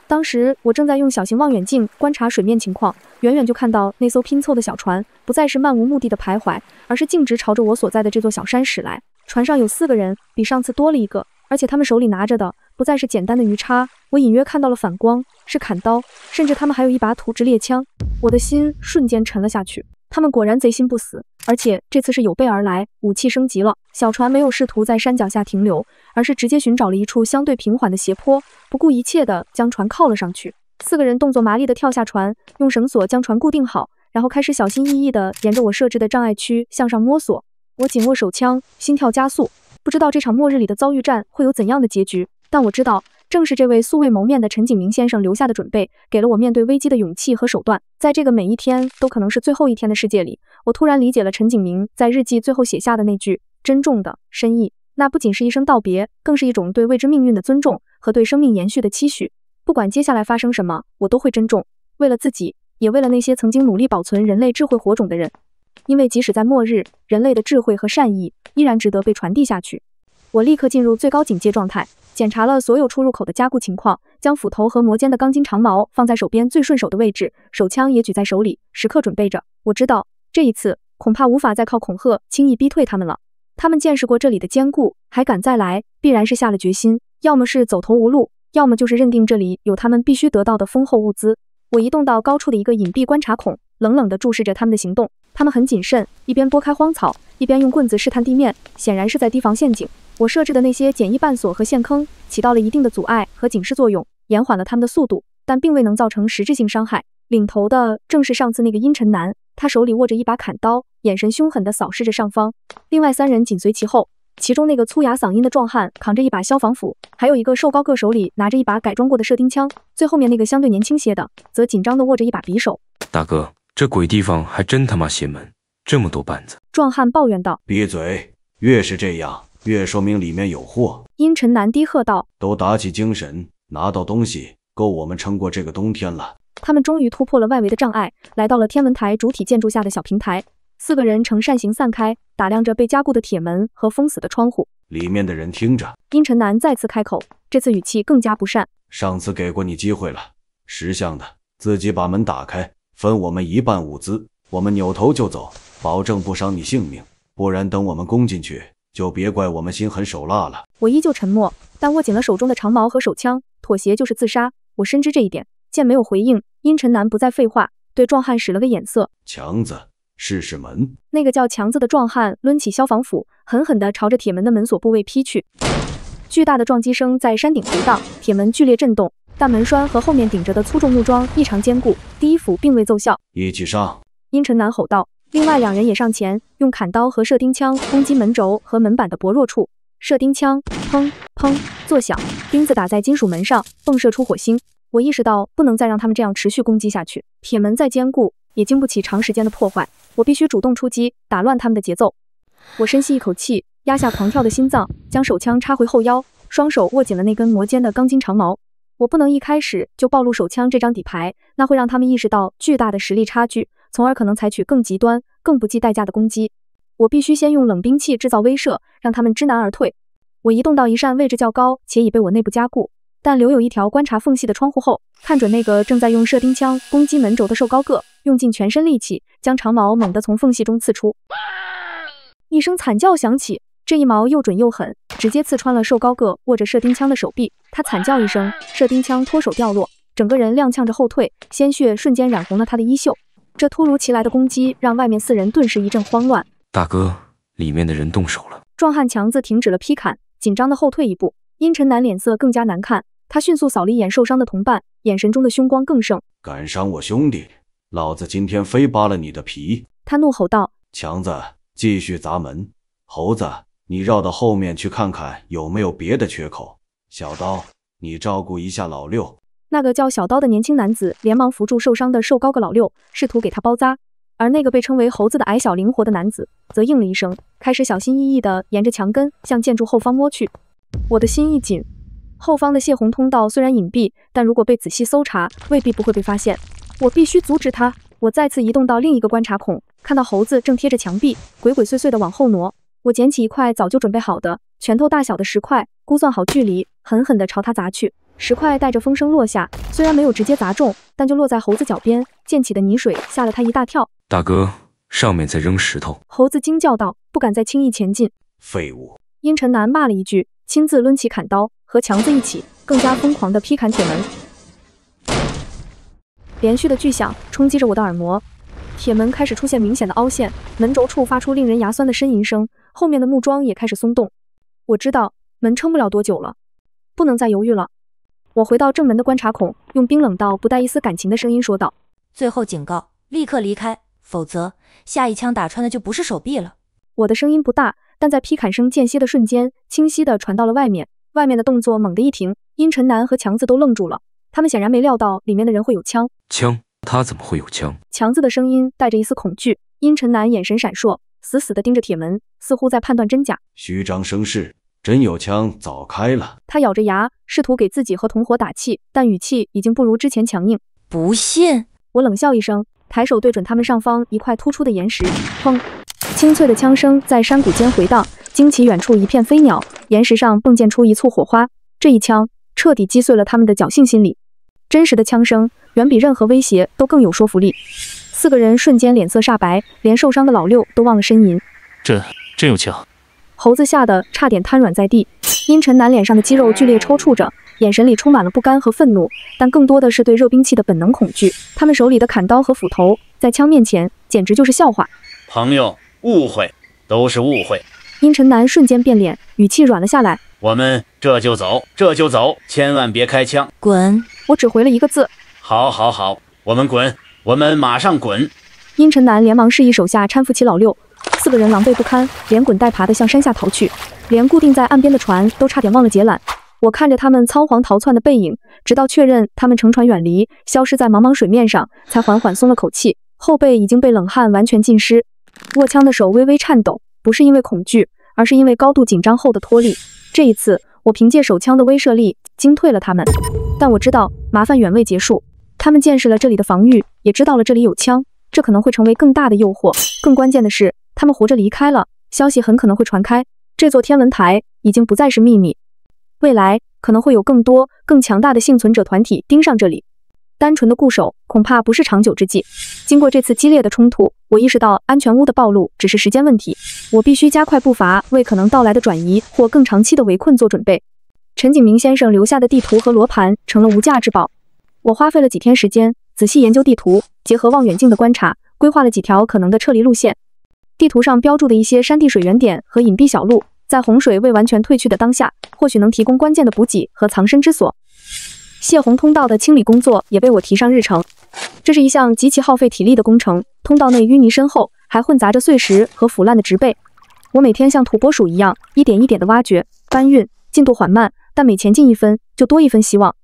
當時我正在用小型望遠鏡觀察水面情況，遠遠就看到那艘拼湊的小船不再是漫無目的的徘徊，而是徑直朝着我所在的這座小山駛來。船上有4個人，比上次多了一個，而且他們手裡拿着的不再是簡單的魚叉，我隱約看到了反光，是砍刀，甚至他們還有一把土制獵槍。我的心瞬間沉了下去。他們果然賊心不死，而且這次是有備而來，武器升級了。小船沒有試圖在山腳下停留，而是直接尋找了一處相對平緩的斜坡，不顧一切地將船靠了上去。4個人動作麻利地跳下船，用繩索將船固定好，然後開始小心翼翼地沿着我設置的障礙區向上摸索。我緊握手槍，心跳加速，不知道這場末日裡的遭遇戰會有怎樣的結局，但我知道正是這位素未謀面的陳景明先生留下的準備，給了我面對危機的勇氣和手段。在這個每一天都可能是最後一天的世界裡，我突然理解了陳景明在日記最後寫下的那句珍重的深意。那不僅是一聲道別，更是一種對未知命運的尊重和對生命延續的期許。不管接下來發生什麼，我都會珍重，為了自己，也為了那些曾經努力保存人類智慧火種的人。因為即使在末日，人類的智慧和善意依然值得被傳遞下去。我立刻進入最高警戒狀態，檢查了所有出入口的加固情況，將斧頭和磨尖的鋼筋長矛放在手邊最順手的位置，手槍也舉在手裡，時刻準備着。我知道這一次恐怕無法再靠恐嚇輕易逼退他們了。他們見識過這裡的堅固，還敢再來，必然是下了決心，要麼是走投無路，要麼就是認定這裡有他們必須得到的豐厚物資。我移動到高處的一個隱蔽觀察孔，冷冷地注視着他們的行動。他們很謹慎，一邊撥開荒草，一邊用棍子試探地面，顯然是在提防陷阱。我設置的那些簡易絆索和陷坑起到了一定的阻礙和警示作用，延緩了他們的速度，但並未能造成實質性傷害。領頭的正是上次那個陰沉男，他手裡握着一把砍刀，眼神凶狠地掃視着上方。另外3人緊隨其後，其中那個粗啞嗓音的壯漢扛着一把消防斧，還有一個瘦高個手裡拿着一把改裝過的射釘槍，最後面那個相對年輕些的則緊張地握着一把匕首。大哥，這鬼地方還真他媽邪門，這麼多絆子。壯漢抱怨道。閉嘴，越是這樣越說明裡面有貨。陰沉男低喝道。都打起精神，拿到東西，夠我們撐過這個冬天了。他們終於突破了外圍的障礙，來到了天文台主體建築下的小平台。4個人呈扇形散開，打量着被加固的鐵門和封死的窗戶。裡面的人聽着。陰沉男再次開口，這次語氣更加不善。上次給過你機會了，10項的，自己把門打開，分我們1半物資，我們扭頭就走，保證不傷你性命，不然等我們攻進去，就別怪我們心狠手辣了。我依舊沉默，但握緊了手中的長矛和手槍，妥協就是自殺，我深知這一點。見沒有回應，陰沉男不再廢話，對壯漢使了個眼色。強子，試試門。那個叫強子的壯漢掄起消防斧，狠狠地朝着鐵門的門鎖部位劈去。巨大的撞擊聲在山頂回盪，鐵門劇烈震動，但門栓和後面頂着的粗重木樁異常堅固，第一斧並未奏效。一起上！陰沉男吼道。另外2人也上前，用砍刀和射釘槍攻擊門軸和門板的薄弱處。射釘槍砰砰作響，釘子打在金屬門上，迸射出火星。我意識到不能再讓他們這樣持續攻擊下去，鐵門再堅固也經不起長時間的破壞，我必須主動出擊，打亂他們的節奏。我深吸一口氣，壓下狂跳的心臟，將手槍插回後腰，雙手握緊了那根磨尖的鋼筋長矛。我不能一開始就暴露手槍這張底牌，那會讓他們意識到巨大的實力差距，從而可能採取更極端、更不計代價的攻擊。我必須先用冷兵器制造威懾，讓他們知難而退。我移動到一扇位置較高且已被我內部加固，但留有一條觀察縫隙的窗戶後，看準那個正在用射釘槍攻擊門軸的瘦高個，用盡全身力氣將長矛猛地從縫隙中刺出。一聲慘叫響起，這一矛又準又狠，直接刺穿了瘦高個握着射釘槍的手臂。他慘叫一聲，射釘槍脫手掉落，整個人踉蹌着後退，鮮血瞬間染紅了他的衣袖。這突如其來的攻擊讓外面4人頓時一陣慌亂。大哥，裡面的人動手了。壯漢強子停止了劈砍，緊張地後退一步。陰沉男臉色更加難看，他迅速掃了一眼受傷的同伴，眼神中的凶光更盛。敢傷我兄弟，老子今天非扒了你的皮！他怒吼道。強子，繼續砸門。猴子，你繞到後面去看看有沒有別的缺口。小刀，你照顧一下老六。那個叫小刀的年輕男子連忙扶住受傷的瘦高個老六，試圖給他包紮。而那個被稱為猴子的矮小靈活的男子則應了一聲，開始小心翼翼地沿着牆根向建築後方摸去。我的心一緊，後方的洩洪通道雖然隱蔽，但如果被仔細搜查，未必不會被發現。我必須阻止他。我再次移動到另一個觀察孔，看到猴子正貼着牆壁，鬼鬼祟祟地往後挪。我撿起一塊早就準備好的拳頭大小的石塊，估算好距離，狠狠地朝他砸去。石塊帶着風聲落下，虽然沒有直接砸中，但就落在猴子腳邊，濺起的泥水嚇了他一大跳。大哥，上面在扔石頭。猴子驚叫道，不敢再輕易前進。廢物！陰沉男罵了一句，親自掄起砍刀，和強子一起，更加瘋狂地劈砍鐵門。連續的巨響衝擊着我的耳膜，鐵門開始出現明顯的凹陷，門軸處發出令人牙酸的呻吟聲，後面的木樁也開始鬆動。我知道門撐不了多久了，不能再猶豫了。我回到正門的觀察孔，用冰冷到不帶一絲感情的聲音說道：最後警告，立刻離開，否則下一槍打穿的就不是手臂了。我的聲音不大，但在劈砍声间歇的瞬間，清晰地傳到了外面。外面的動作猛地一停，阴沉男和强子都愣住了，他们显然沒料到裡面的人會有槍。槍？他怎麼會有槍？強子的聲音帶着一絲恐懼，陰沉男眼神閃爍，死死地盯着鐵門，似乎在判斷真假。虛張聲勢，真有槍早開了。他咬着牙，試圖給自己和同夥打氣，但語氣已經不如之前強硬。不信？我冷笑一聲，抬手對準他們上方一塊突出的岩石，砰！清脆的槍聲在山谷間回盪，驚起遠處一片飛鳥，岩石上迸溅出一簇火花。這一槍徹底擊碎了他們的僥倖心理。真實的槍聲遠比任何威脅都更有說服力。四個人瞬間臉色煞白，連受傷的老六都忘了呻吟。真有槍！猴子嚇得差點癱軟在地，陰沉男臉上的肌肉劇烈抽搐着，眼神裡充滿了不甘和憤怒，但更多的是對熱兵器的本能恐懼。他們手裡的砍刀和斧頭在槍面前簡直就是笑話。朋友，誤會，都是誤會。陰沉男瞬間變臉，語氣軟了下來。我們這就走，千萬別開槍。滾！我只回了一個字。好，我們滾，我們馬上滾。陰沉男連忙示意手下搀扶起老六，四個人狼狽不堪，連滾帶爬地向山下逃去，連固定在岸邊的船都差點忘了解纜。我看着他們倉皇逃竄的背影，直到確認他們乘船遠離，消失在茫茫水面上，才緩緩鬆了口氣，後背已經被冷汗完全浸濕，握槍的手微微顫抖，不是因為恐懼，而是因為高度緊張後的脫力。這一次，我憑借手槍的威懾力驚退了他們，但我知道麻煩遠未結束。他們見識了這裡的防禦，也知道了這裡有槍，這可能會成為更大的誘惑。更關鍵的是，他們活着離開了，消息很可能會傳開，這座天文台已經不再是秘密。未來可能會有更多、更強大的幸存者團體盯上這裡。單純的固守恐怕不是長久之計。經過這次激烈的衝突，我意識到安全屋的暴露只是時間問題，我必須加快步伐，為可能到來的轉移或更長期的圍困做準備。陳景明先生留下的地圖和羅盤成了無價之寶。我花費了幾天時間，仔細研究地圖，結合望遠鏡的觀察，規劃了幾條可能的撤離路線。地圖上標注的一些山地水源點和隱蔽小路，在洪水未完全退去的當下，或許能提供關鍵的補給和藏身之所。洩洪通道的清理工作也被我提上日程，這是一項極其耗費體力的工程。通道內淤泥深厚，還混雜着碎石和腐爛的植被。我每天像土撥鼠一樣，一點一點地挖掘、搬運，進度緩慢，但每前進一分，就多一分希望。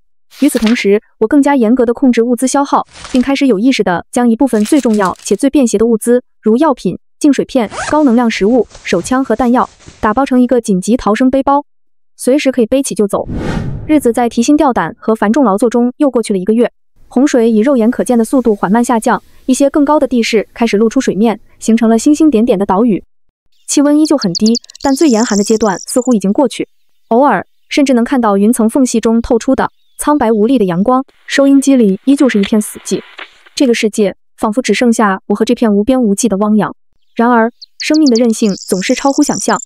與此同時，我更加嚴格地控制物資消耗，並開始有意識地將一部分最重要且最便攜的物資，如藥品、淨水片、高能量食物、手槍和彈藥，打包成一個緊急逃生背包，隨時可以背起就走。日子在提心吊膽和繁重勞作中又過去了1個月。洪水以肉眼可見的速度緩慢下降，一些更高的地勢開始露出水面，形成了星星點點的島嶼。氣溫依舊很低，但最嚴寒的階段似乎已經過去，偶爾甚至能看到雲層縫隙中透出的蒼白無力的陽光。收音機裡依舊是一片死寂，這個世界仿佛只剩下我和這片無邊無際的汪洋。然而，生命的韌性總是超乎想象。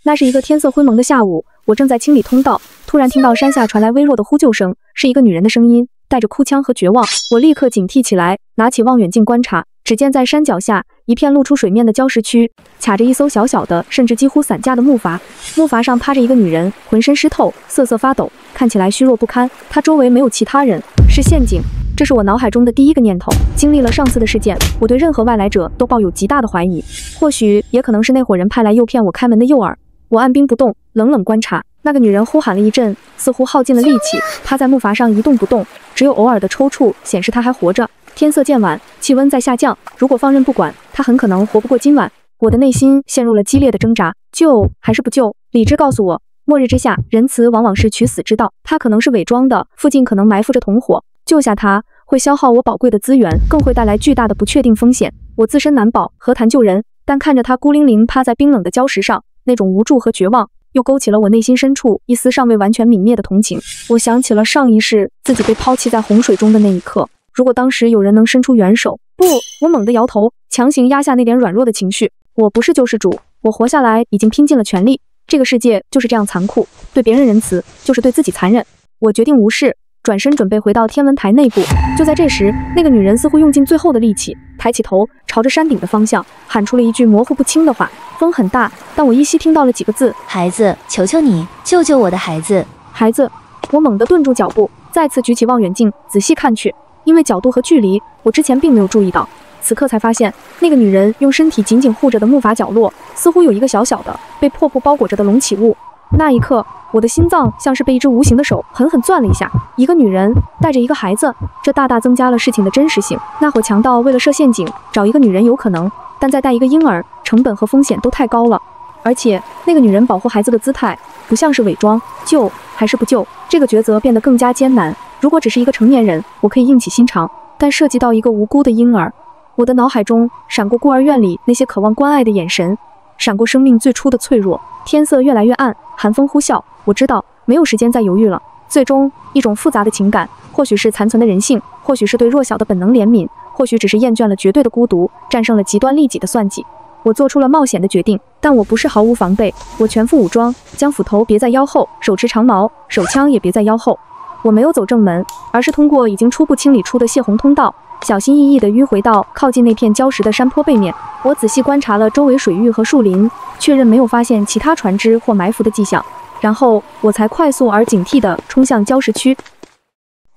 那是一個天色灰蒙的下午，我正在清理通道，突然聽到山下傳來微弱的呼救聲，是一個女人的聲音，帶着哭腔和絕望。我立刻警惕起來，拿起望遠鏡觀察，只見在山腳下一片露出水面的礁石區，卡着一艘小小的，甚至幾乎散架的木筏。木筏上趴着一個女人，渾身濕透，瑟瑟發抖，看起來虛弱不堪。她周圍沒有其他人，是陷阱。這是我腦海中的第一個念頭。經歷了上次的事件，我對任何外來者都抱有極大的懷疑，或許也可能是那夥人派來誘騙我開門的誘餌。我按兵不動，冷冷觀察。那個女人呼喊了一陣，似乎耗盡了力氣，趴在木筏上一動不動，只有偶爾的抽搐顯示她還活着。天色漸晚，氣溫在下降，如果放任不管，她很可能活不過今晚。我的內心陷入了激烈的掙扎，救還是不救？理智告訴我，末日之下，仁慈往往是取死之道。她可能是偽裝的，附近可能埋伏着同夥，救下她會消耗我寶貴的資源，更會帶來巨大的不確定風險。我自身難保，何談救人？但看着他孤零零趴在冰冷的礁石上，那種无助和絕望，又勾起了我内心深處一絲尚未完全泯滅的同情。我想起了上一世自己被拋棄在洪水中的那一刻，如果当时有人能伸出援手，不，我猛地摇头，强行压下那点軟弱的情緒。我不是救世主，我活下來已經拼盡了全力。這個世界就是這樣殘酷，對別人仁慈，就是對自己殘忍。我決定無視，轉身準備回到天文台內部。就在這時，那個女人似乎用盡最後的力氣，抬起頭，朝着山頂的方向喊出了一句模糊不清的話。風很大，但我依稀聽到了幾個字：孩子，求求你，救救我的孩子！孩子！我猛地頓住腳步，再次舉起望遠鏡，仔細看去。因為角度和距離，我之前並沒有注意到，此刻才發現，那個女人用身體緊緊護着的木筏角落，似乎有一個小小的被破布包裹着的隆起物。那一刻，我的心臟像是被一隻無形的手狠狠攥了一下。一個女人帶着一個孩子，這大大增加了事情的真實性。那夥強盜為了設陷阱，找一個女人有可能，但再帶一個嬰兒，成本和風險都太高了。而且，那個女人保護孩子的姿態，不像是偽裝，救還是不救，這個抉擇變得更加艱難。如果只是一個成年人，我可以硬起心腸，但涉及到一個無辜的嬰兒，我的腦海中閃過孤兒院裡那些渴望關愛的眼神，閃過生命最初的脆弱。天色越來越暗，寒風呼嘯，我知道沒有時間再猶豫了。最終，一種複雜的情感，或許是殘存的人性，或許是對弱小的本能憐憫，或許只是厭倦了絕對的孤獨，戰勝了極端利己的算計。我做出了冒險的決定，但我不是毫無防備，我全副武裝，將斧頭別在腰後，手持長矛，手槍也別在腰後。我沒有走正門，而是通過已經初步清理出的泄洪通道，小心翼翼地迂回到靠近那片礁石的山坡背面。我仔細觀察了周圍水域和樹林，確認沒有發現其他船隻或埋伏的跡象，然後我才快速而警惕地衝向礁石區。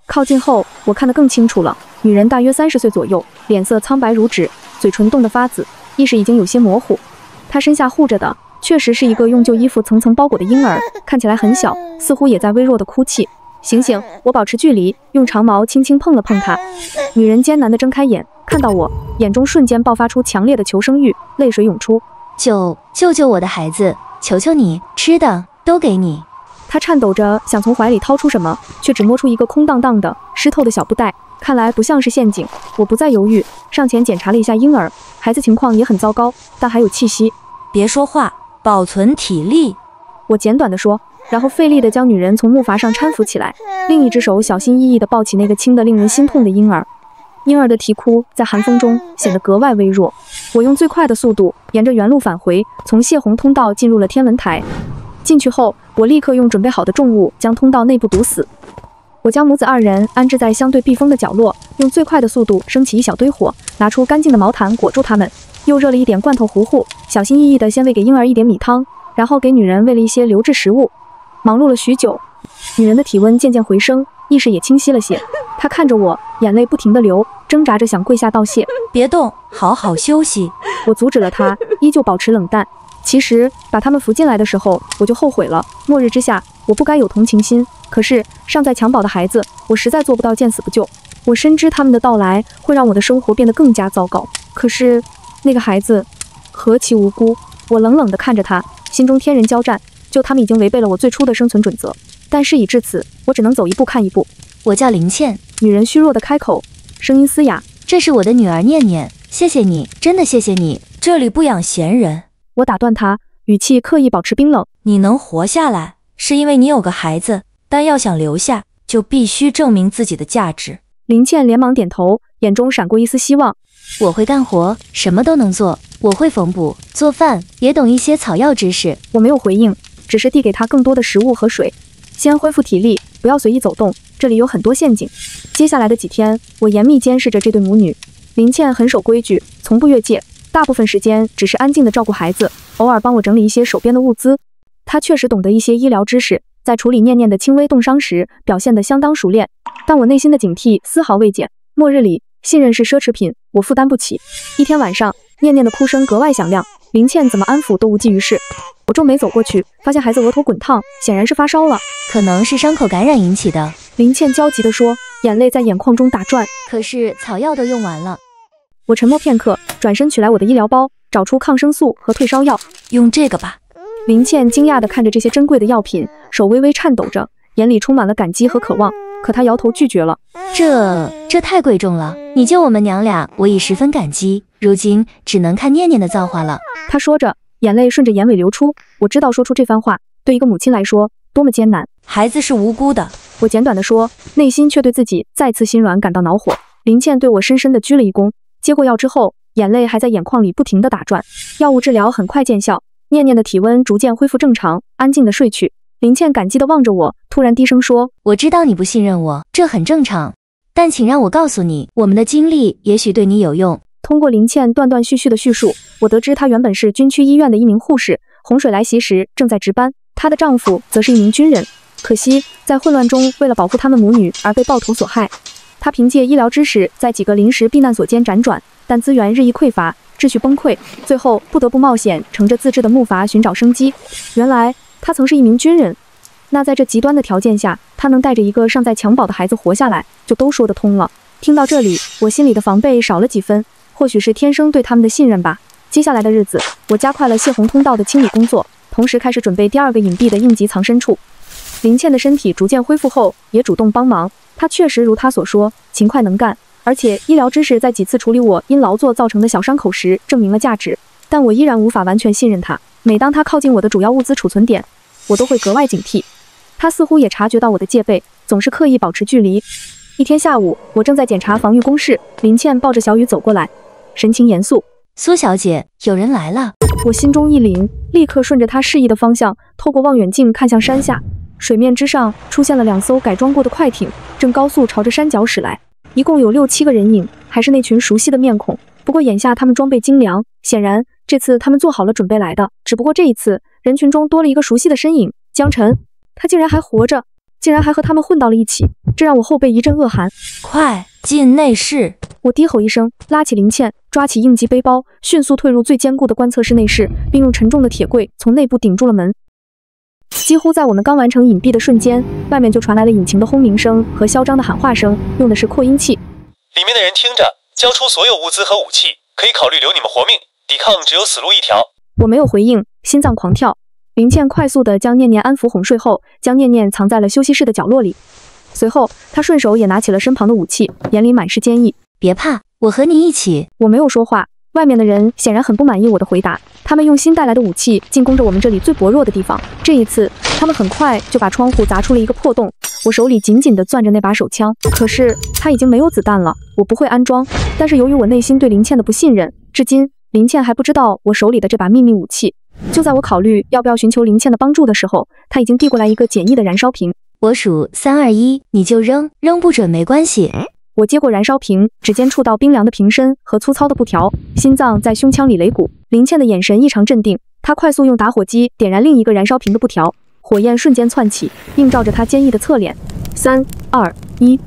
靠近後，我看得更清楚了，女人大約30歲左右，臉色蒼白如紙，嘴唇凍得發紫，意識已經有些模糊。她身下護着的確實是一個用舊衣服層層包裹的嬰兒，看起來很小，似乎也在微弱地哭泣。醒醒！我保持距離，用長矛輕輕碰了碰她。女人艱難地睜開眼，看到我，眼中瞬間爆發出強烈的求生欲，淚水湧出。救救我的孩子！求求你，吃的都給你。她顫抖着想從懷裡掏出什麼，卻只摸出一個空蕩蕩的、濕透的小布袋，看來不像是陷阱。我不再猶豫，上前檢查了一下嬰兒，孩子情況也很糟糕，但還有氣息。別說話，保存體力。我簡短地說。然後費力地將女人從木筏上攙扶起來，另一隻手小心翼翼地抱起那個輕得令人心痛的嬰兒。嬰兒的啼哭在寒風中顯得格外微弱。我用最快的速度沿着原路返回，從泄洪通道進入了天文台。進去後，我立刻用準備好的重物將通道內部堵死。我將母子二人安置在相對避風的角落，用最快的速度升起一小堆火，拿出乾淨的毛毯裹住他們，又熱了一點罐頭糊糊，小心翼翼地先餵給嬰兒一點米湯，然後給女人餵了一些流質食物。忙碌了許久，女人的體溫漸漸回升，意識也清晰了些。她看着我，眼淚不停地流，掙扎着想跪下道謝。別動，好好休息。我阻止了她，依舊保持冷淡。其實把他們扶進來的時候，我就後悔了。末日之下，我不該有同情心。可是尚在襁褓的孩子，我實在做不到見死不救。我深知他們的到來會讓我的生活變得更加糟糕。可是那個孩子何其無辜！我冷冷地看着他，心中天人交戰。就他們已經違背了我最初的生存準則，但事已至此，我只能走一步看一步。我叫林倩。女人虛弱地開口，聲音嘶啞。這是我的女兒念念，謝謝你，真的謝謝你。這裡不養閒人。我打斷她，語氣刻意保持冰冷。你能活下來，是因為你有個孩子，但要想留下，就必須證明自己的價值。林倩連忙點頭，眼中閃過一絲希望。我會幹活，什麼都能做。我會縫補、做飯，也懂一些草藥知識。我沒有回應，只是遞給他更多的食物和水。先恢復體力，不要隨意走動，這裡有很多陷阱。接下來的幾天，我嚴密監視着這對母女。林倩很守規矩，從不越界，大部分時間只是安靜地照顧孩子，偶爾幫我整理一些手邊的物資。她確實懂得一些醫療知識，在處理念念的輕微凍傷時表現得相當熟練，但我內心的警惕絲毫未減。末日裡，信任是奢侈品，我負擔不起。一天晚上，念念的哭聲格外響亮，林倩怎麼安撫都無濟於事。我皺眉走過去，發現孩子額頭滾燙，顯然是發燒了，可能是傷口感染引起的。林倩焦急地說，眼淚在眼眶中打轉。可是草藥都用完了。我沉默片刻，轉身取來我的醫療包，找出抗生素和退燒藥。用這個吧。林倩驚訝地看着這些珍貴的藥品，手微微顫抖着，眼裡充滿了感激和渴望。可他搖頭拒絕了。这太貴重了，你救我們娘倆，我已十分感激，如今只能看念念的造化了。他說着，眼淚順着眼尾流出。我知道說出這番話對一個母親來說多麼艱難。孩子是無辜的，我簡短的說，內心卻對自己再次心軟感到惱火。林倩對我深深的鞠了一躬，接過藥之後，眼淚還在眼眶裡不停地打轉。藥物治療很快見效，念念的體溫逐漸恢復正常，安靜地睡去。林倩感激地望着我，突然低聲說：“我知道你不信任我，這很正常，但請讓我告訴你，我們的經歷也許對你有用。”通過林倩斷斷續續的敘述，我得知她原本是軍區醫院的一名護士，洪水來襲時正在值班。她的丈夫則是一名軍人，可惜在混亂中，為了保護他們母女而被暴徒所害。她憑借醫療知識在幾個臨時避難所間輾轉，但資源日益匱乏，秩序崩潰，最後不得不冒險乘着自制的木筏尋找生機。原來她曾是一名軍人，那在這極端的條件下，她能帶着一個尚在襁褓的孩子活下來，就都說得通了。聽到這裡，我心裡的防備少了幾分。或許是天生對他們的信任吧。接下來的日子，我加快了泄洪通道的清理工作，同時開始準備第二個隱蔽的應急藏身處。林倩的身體逐漸恢復後，也主動幫忙。她確實如她所說，勤快能幹，而且醫療知識在幾次處理我因勞作造成的小傷口時證明了價值。但我依然無法完全信任她。每當她靠近我的主要物資儲存點，我都會格外警惕。她似乎也察覺到我的戒備，總是刻意保持距離。一天下午，我正在檢查防禦工事，林倩抱着小雨走過來，神情嚴肅。蘇小姐，有人來了。我心中一凛，立刻順着她示意的方向，透過望遠鏡看向山下。水面之上出現了2艘改裝過的快艇，正高速朝着山腳駛來。一共有6、7個人影，還是那群熟悉的面孔。不過眼下他們裝備精良，顯然這次他們做好了準備來的。只不過這一次，人群中多了一個熟悉的身影，江晨。他竟然還活着，竟然還和他們混到了一起，這讓我後背一陣惡寒。快進內室！我低吼一聲，拉起林倩，抓起應急背包，迅速退入最堅固的觀測室內室，並用沉重的鐵櫃從內部頂住了門。幾乎在我們剛完成隱蔽的瞬間，外面就傳來了引擎的轟鳴聲和囂張的喊話聲，用的是擴音器。裡面的人聽着，交出所有物資和武器，可以考慮留你們活命，抵抗只有死路一條。我沒有回應，心臟狂跳。林倩快速地將念念安撫哄睡後，將念念藏在了休息室的角落裡。隨後，她順手也拿起了身旁的武器，眼裡滿是堅毅。別怕，我和你一起。我沒有說話，外面的人顯然很不滿意我的回答。他們用新帶來的武器進攻着我們這裡最薄弱的地方。這一次，他們很快就把窗戶砸出了一個破洞。我手裡緊緊地攥着那把手槍，可是它已經沒有子彈了。我不會安裝，但是由於我內心對林倩的不信任，至今林倩還不知道我手裡的這把秘密武器。就在我考慮要不要尋求林倩的幫助的時候，她已經遞過來一個簡易的燃燒瓶。我數3、2、1，你就扔，扔不準沒關係。我接過燃燒瓶，指尖觸到冰涼的瓶身和粗糙的布條，心臟在胸腔裡擂鼓。林倩的眼神異常鎮定，她快速用打火機點燃另一個燃燒瓶的布條，火焰瞬間竄起，映照着她堅毅的側臉。3、2、1，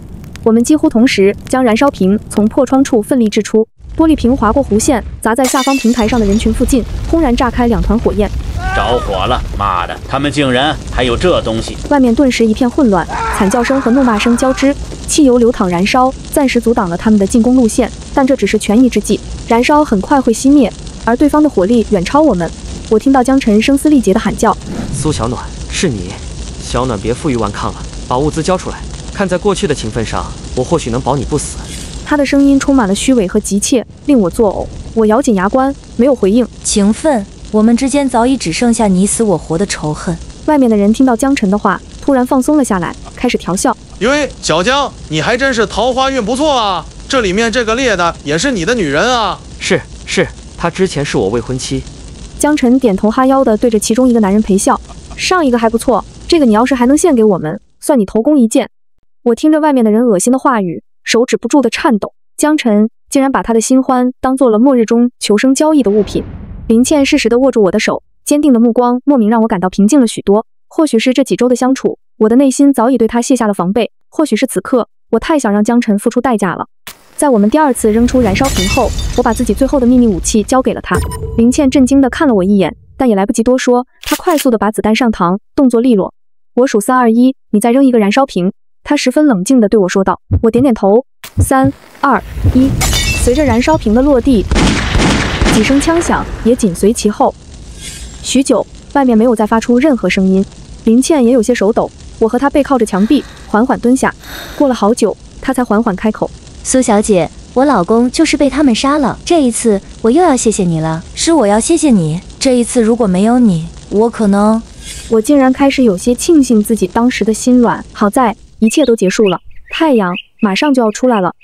我們幾乎同時將燃燒瓶從破窗處奮力掷出。玻璃瓶劃過弧線，砸在下方平台上的人群附近，轟然炸開2團火焰。着火了！媽的，他們竟然還有這東西！外面頓時一片混亂，慘叫聲和怒罵聲交織，汽油流淌燃燒，暫時阻擋了他們的進攻路線。但這只是權宜之計，燃燒很快會熄滅，而對方的火力遠超我們。我聽到江晨聲嘶力竭的喊叫：“蘇小暖，是你！小暖，別負隅頑抗了，把物資交出來。看在過去的情分上，我或許能保你不死。”他的聲音充滿了虛偽和急切，令我作嘔。我咬緊牙關，沒有回應。情分，我們之間早已只剩下你死我活的仇恨。外面的人听到江晨的話，突然放鬆了下來，開始調笑。喂，小江，你還真是桃花運不錯啊！這裡面這個烈的也是你的女人啊？是，她之前是我未婚妻。江晨點頭哈腰地對着其中一個男人陪笑。上一個還不錯，這個你要是還能獻給我們，算你頭功一件。我聽着外面的人惡心的話語，手止不住的顫抖。江晨竟然把他的新歡當做了末日中求生交易的物品。林倩適時地握住我的手，堅定的目光莫名讓我感到平靜了許多。或許是這幾周的相處，我的內心早已對他卸下了防備，或許是此刻我太想讓江晨付出代價了。在我們第2次扔出燃燒瓶後，我把自己最後的秘密武器交給了他。林倩震驚地看了我一眼，但也來不及多說，她快速地把子彈上膛，動作利落。我數3、2、1，你再扔一個燃燒瓶。他十分冷靜地對我說道。我點點頭。3、2、1，隨着燃燒瓶的落地，幾聲槍響也緊隨其後。許久，外面沒有再發出任何聲音。林倩也有些手抖，我和他背靠着牆壁，緩緩蹲下。過了好久，他才緩緩開口：“蘇小姐，我老公就是被他們殺了。這一次我又要謝謝你了。”是我要謝謝你。這一次如果沒有你，我可能……我竟然開始有些慶幸自己當時的心軟。好在一切都結束了，太陽馬上就要出來了。